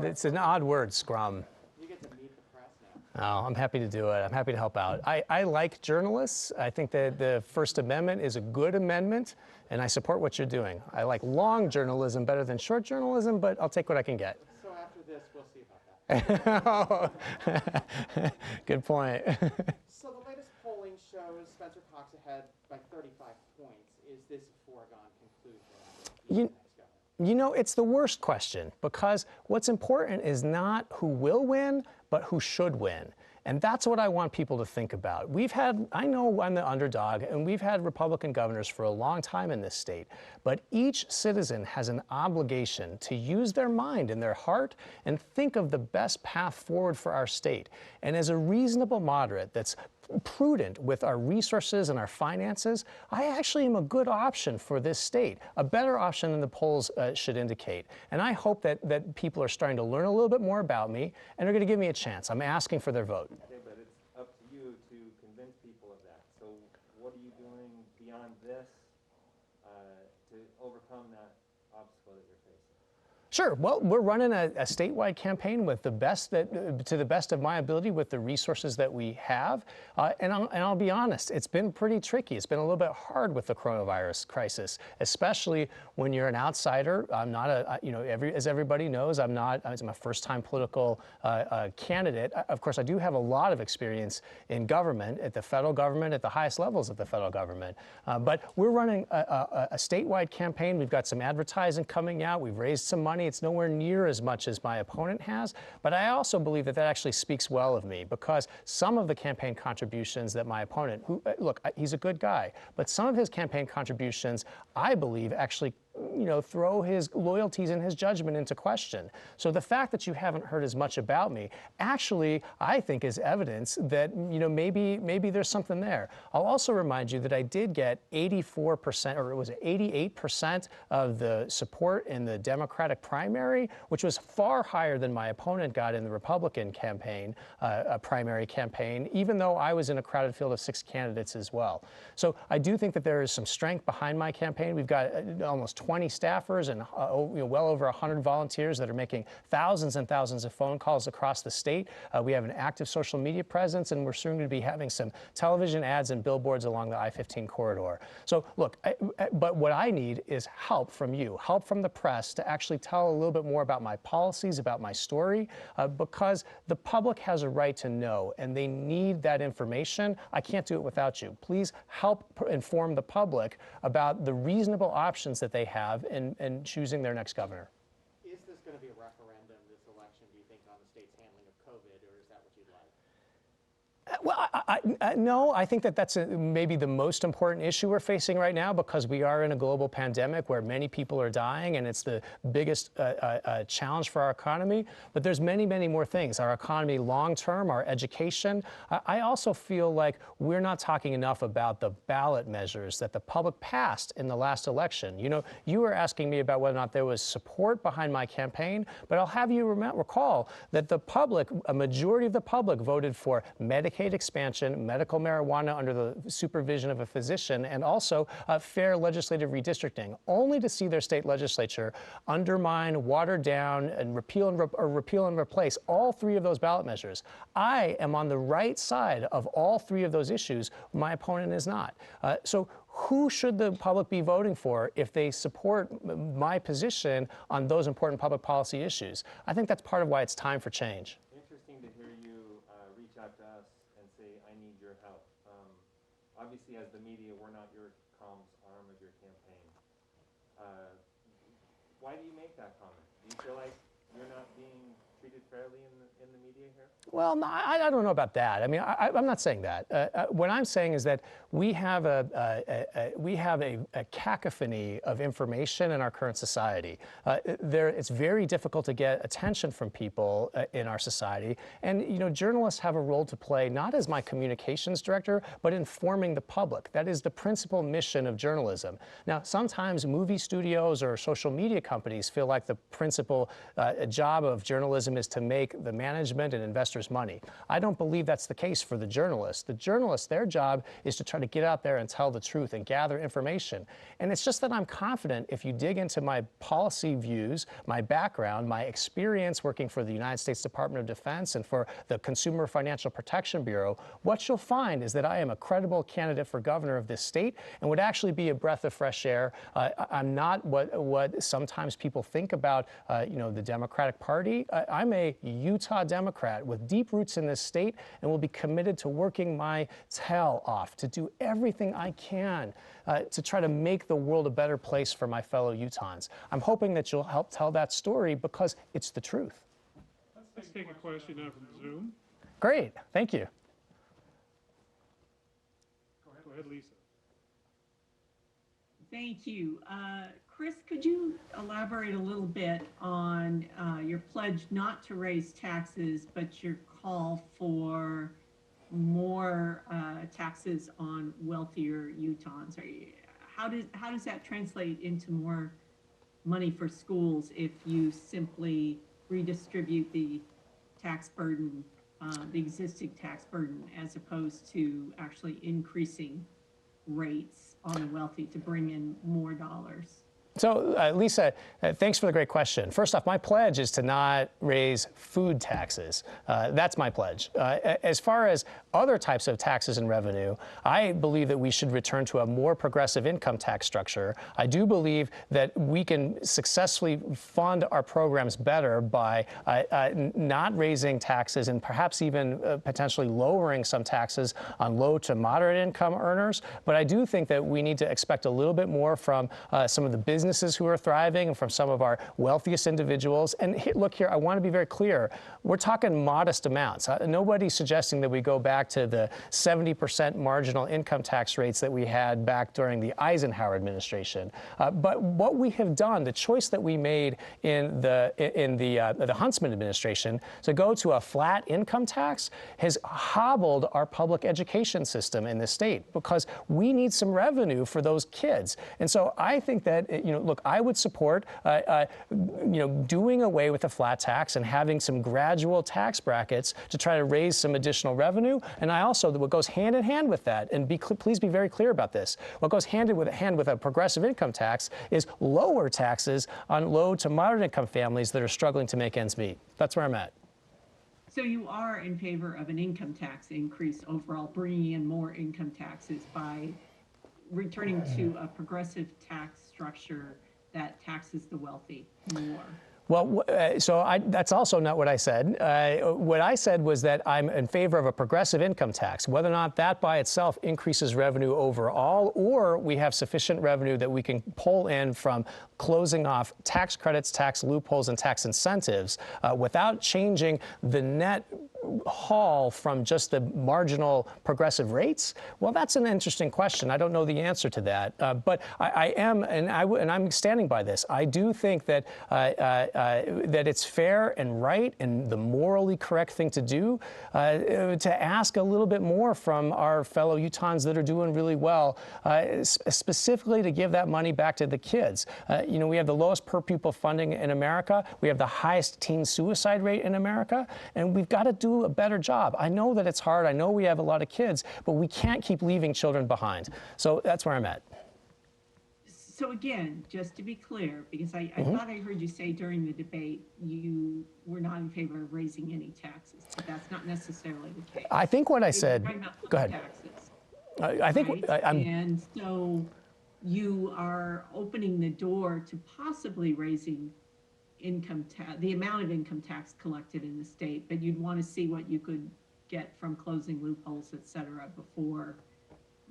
it's an odd word, scrum. You get to meet the press now. Oh, I'm happy to do it. I'm happy to help out. I like journalists. I think that the First Amendment is a good amendment, and I support what you're doing. I like long journalism better than short journalism, but I'll take what I can get. So after this, we'll see about that. Good point. So the latest polling shows Spencer Cox ahead by 35 points. Is this a foregone conclusion? You know, it's the worst question, because what's important is not who will win, but who should win. And that's what I want people to think about. I know I'm the underdog, and we've had Republican governors for a long time in this state, but each citizen has an obligation to use their mind and their heart and think of the best path forward for our state. And as a reasonable moderate that's prudent with our resources and our finances, I actually am a good option for this state, a better option than the polls should indicate. And I hope that people are starting to learn a little bit more about me and are going to give me a chance. I'm asking for their vote. Okay, but it's up to you to convince people of that. So what are you doing beyond this to overcome that obstacle that you're facing? Sure. Well, we're running a statewide campaign with the best to the best of my ability with the resources that we have. And I'll be honest, it's been pretty tricky. It's been a little bit hard with the coronavirus crisis, especially when you're an outsider. I'm not as everybody knows, I'm a first-time political candidate. Of course, I do have a lot of experience in government, at the federal government, at the highest levels of the federal government. But we're running a statewide campaign. We've got some advertising coming out. We've raised some money. It's nowhere near as much as my opponent has, but I also believe that actually speaks well of me, because some of the campaign contributions that my opponent, who, look, he's a good guy, but some of his campaign contributions, I believe, actually throw his loyalties and his judgment into question. So the fact that you haven't heard as much about me actually, I think, is evidence that, maybe there's something there. I'll also remind you that I did get 84%, or it was 88% of the support in the Democratic primary, which was far higher than my opponent got in the Republican campaign, primary campaign, even though I was in a crowded field of 6 candidates as well. So I do think that there is some strength behind my campaign. We've got almost 20 staffers and well over 100 volunteers that are making thousands and thousands of phone calls across the state. We have an active social media presence, and we're soon going to be having some television ads and billboards along the I-15 corridor. So look, but what I need is help from you, help from the press to actually tell a little bit more about my policies, about my story, because the public has a right to know, and they need that information. I can't do it without you. Please help inform the public about the reasonable options that they have in choosing their next governor. Is this going to be a referendum, this election, do you think, on the state's handling of COVID, or is that what you'd like? Well, no, I think that that's maybe the most important issue we're facing right now, because we are in a global pandemic where many people are dying, and it's the biggest challenge for our economy. But there's many, many more things. Our economy long-term, our education. I also feel like we're not talking enough about the ballot measures that the public passed in the last election. You were asking me about whether or not there was support behind my campaign, but I'll have you recall that the public, a majority of the public, voted for Medicaid expansion, medical marijuana under the supervision of a physician, and also fair legislative redistricting, only to see their state legislature undermine, water down, and repeal and replace all 3 of those ballot measures. I am on the right side of all 3 of those issues. My opponent is not. So who should the public be voting for if they support my position on those important public policy issues? I think that's part of why it's time for change. Interesting to hear you reach out to us and say, I need your help. Obviously, as the media, we're not your comms arm of your campaign. Why do you make that comment? Do you feel like you're not being treated fairly in the media here? Well, no, I don't know about that. I mean, I'm not saying that. What I'm saying is that we have a cacophony of information in our current society. It's very difficult to get attention from people in our society. And, journalists have a role to play, not as my communications director, but informing the public. That is the principal mission of journalism. Now, sometimes movie studios or social media companies feel like the principal job of journalism journalism is to make the management and investors money. I don't believe that's the case for the journalists. The journalists, their job is to try to get out there and tell the truth and gather information. And it's just that I'm confident if you dig into my policy views, my background, my experience working for the United States Department of Defense and for the Consumer Financial Protection Bureau, what you'll find is that I am a credible candidate for governor of this state and would actually be a breath of fresh air. I'm not what sometimes people think about, the Democratic Party. I'm a Utah Democrat with deep roots in this state and will be committed to working my tail off to do everything I can to try to make the world a better place for my fellow Utahns. I'm hoping that you'll help tell that story because it's the truth. Let's take a question now from Zoom. Great, thank you. Go ahead, Lisa. Thank you. Chris, could you elaborate a little bit on your pledge not to raise taxes, but your call for more taxes on wealthier Utahns? How does that translate into more money for schools if you simply redistribute the tax burden, the existing tax burden, as opposed to actually increasing rates on the wealthy to bring in more dollars? So, Lisa, thanks for the great question. First off, my pledge is to not raise food taxes. That's my pledge. As far as other types of taxes and revenue, I believe that we should return to a more progressive income tax structure. I do believe that we can successfully fund our programs better by not raising taxes and perhaps even potentially lowering some taxes on low to moderate income earners. But I do think that we need to expect a little bit more from some of the businesses who are thriving and from some of our wealthiest individuals. And look here, I want to be very clear. We're talking modest amounts. Nobody's suggesting that we go back to the 70% marginal income tax rates that we had back during the Eisenhower administration. But what we have done, the choice that we made in the Huntsman administration to go to a flat income tax has hobbled our public education system in this state because we need some revenue for those kids. And so I think that, look, I would support, doing away with the flat tax and having some gradual tax brackets to try to raise some additional revenue. And I also, what goes hand in hand with that, and please be very clear about this, what goes hand in hand with a progressive income tax is lower taxes on low to moderate income families that are struggling to make ends meet. That's where I'm at. So you are in favor of an income tax increase overall, bringing in more income taxes by returning to a progressive tax structure that taxes the wealthy more? Well, that's also not what I said. What I said was that I'm in favor of a progressive income tax, whether or not that by itself increases revenue overall, or we have sufficient revenue that we can pull in from closing off tax credits, tax loopholes, and tax incentives without changing the net haul from just the marginal progressive rates? Well, that's an interesting question. I don't know the answer to that, but I am, and I'm standing by this. I do think that that it's fair and right and the morally correct thing to do to ask a little bit more from our fellow Utahns that are doing really well, specifically to give that money back to the kids. We have the lowest per pupil funding in America. We have the highest teen suicide rate in America, and we've got to do a better job. I know that it's hard. I know we have a lot of kids, but we can't keep leaving children behind. So that's where I'm at. So again, just to be clear, because I thought I heard you say during the debate you were not in favor of raising any taxes, but that's not necessarily the case. I think what I said, go ahead. Taxes, I think right? I'm... And so you are opening the door to possibly raising the amount of income tax collected in the state, but you'd want to see what you could get from closing loopholes, et cetera, before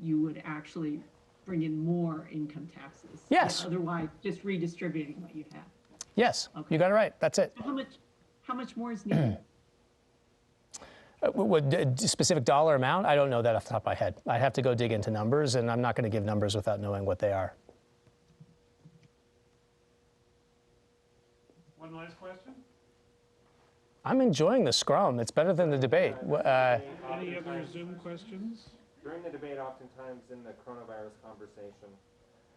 you would actually bring in more income taxes. Yes. Otherwise, just redistributing what you have. Yes, Okay. You got it right. That's it. So how much more is needed? What specific dollar amount? I don't know that off the top of my head. I'd have to go dig into numbers, and I'm not going to give numbers without knowing what they are. One last question? I'm enjoying the scrum. It's better than the debate. Any other Zoom questions? During the debate, oftentimes in the coronavirus conversation,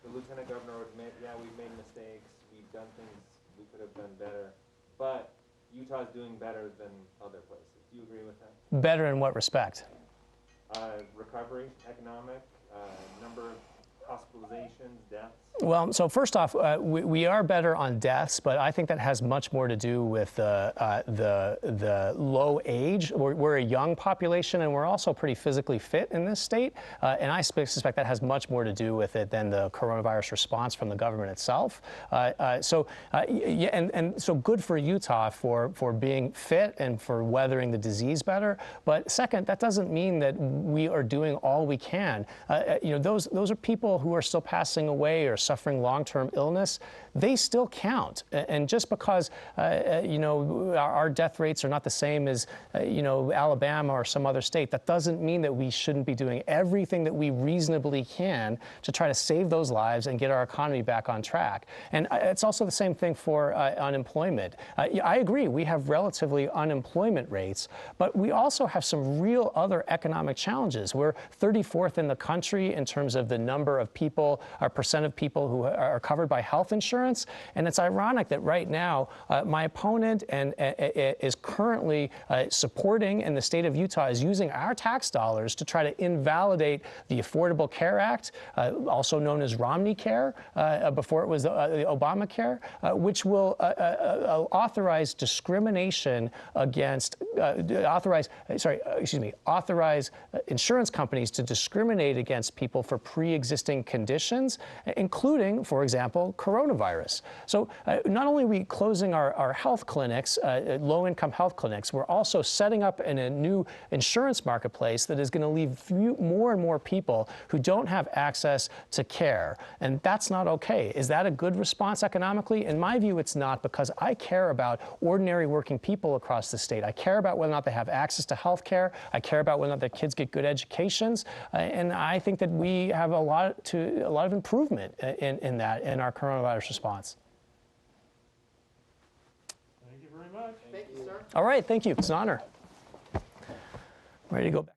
the lieutenant governor would admit, yeah, we've made mistakes, we've done things we could have done better, but Utah's doing better than other places. Do you agree with that? Better in what respect? Recovery, economic, number of hospitalizations, deaths? Well, so first off, we are better on deaths, but I think that has much more to do with the low age. We're a young population, and we're also pretty physically fit in this state, and I suspect that has much more to do with it than the coronavirus response from the government itself. So good for Utah for being fit and for weathering the disease better. But second, that doesn't mean that we are doing all we can. Those are people who are still passing away or suffering long-term illness. They still count. And just because, our death rates are not the same as, Alabama or some other state, that doesn't mean that we shouldn't be doing everything that we reasonably can to try to save those lives and get our economy back on track. And it's also the same thing for unemployment. I agree, we have relatively unemployment rates, but we also have some real other economic challenges. We're 34th in the country in terms of the number of people, or percent of people who are covered by health insurance. And it's ironic that right now, my opponent is currently supporting, and the state of Utah is using our tax dollars to try to invalidate the Affordable Care Act, also known as Romney Care, before it was the Obamacare, which will authorize discrimination against, authorize insurance companies to discriminate against people for pre-existing conditions, including, for example, coronavirus. So not only are we closing our health clinics, low-income health clinics, we're also setting up in a new insurance marketplace that is going to leave more and more people who don't have access to care. And that's not okay. Is that a good response economically? In my view, it's not, because I care about ordinary working people across the state. I care about whether or not they have access to health care. I care about whether or not their kids get good educations. And I think that we have a lot of improvement in our coronavirus response. Thank you very much. Thank you, sir. All right, thank you. It's an honor. Ready to go back.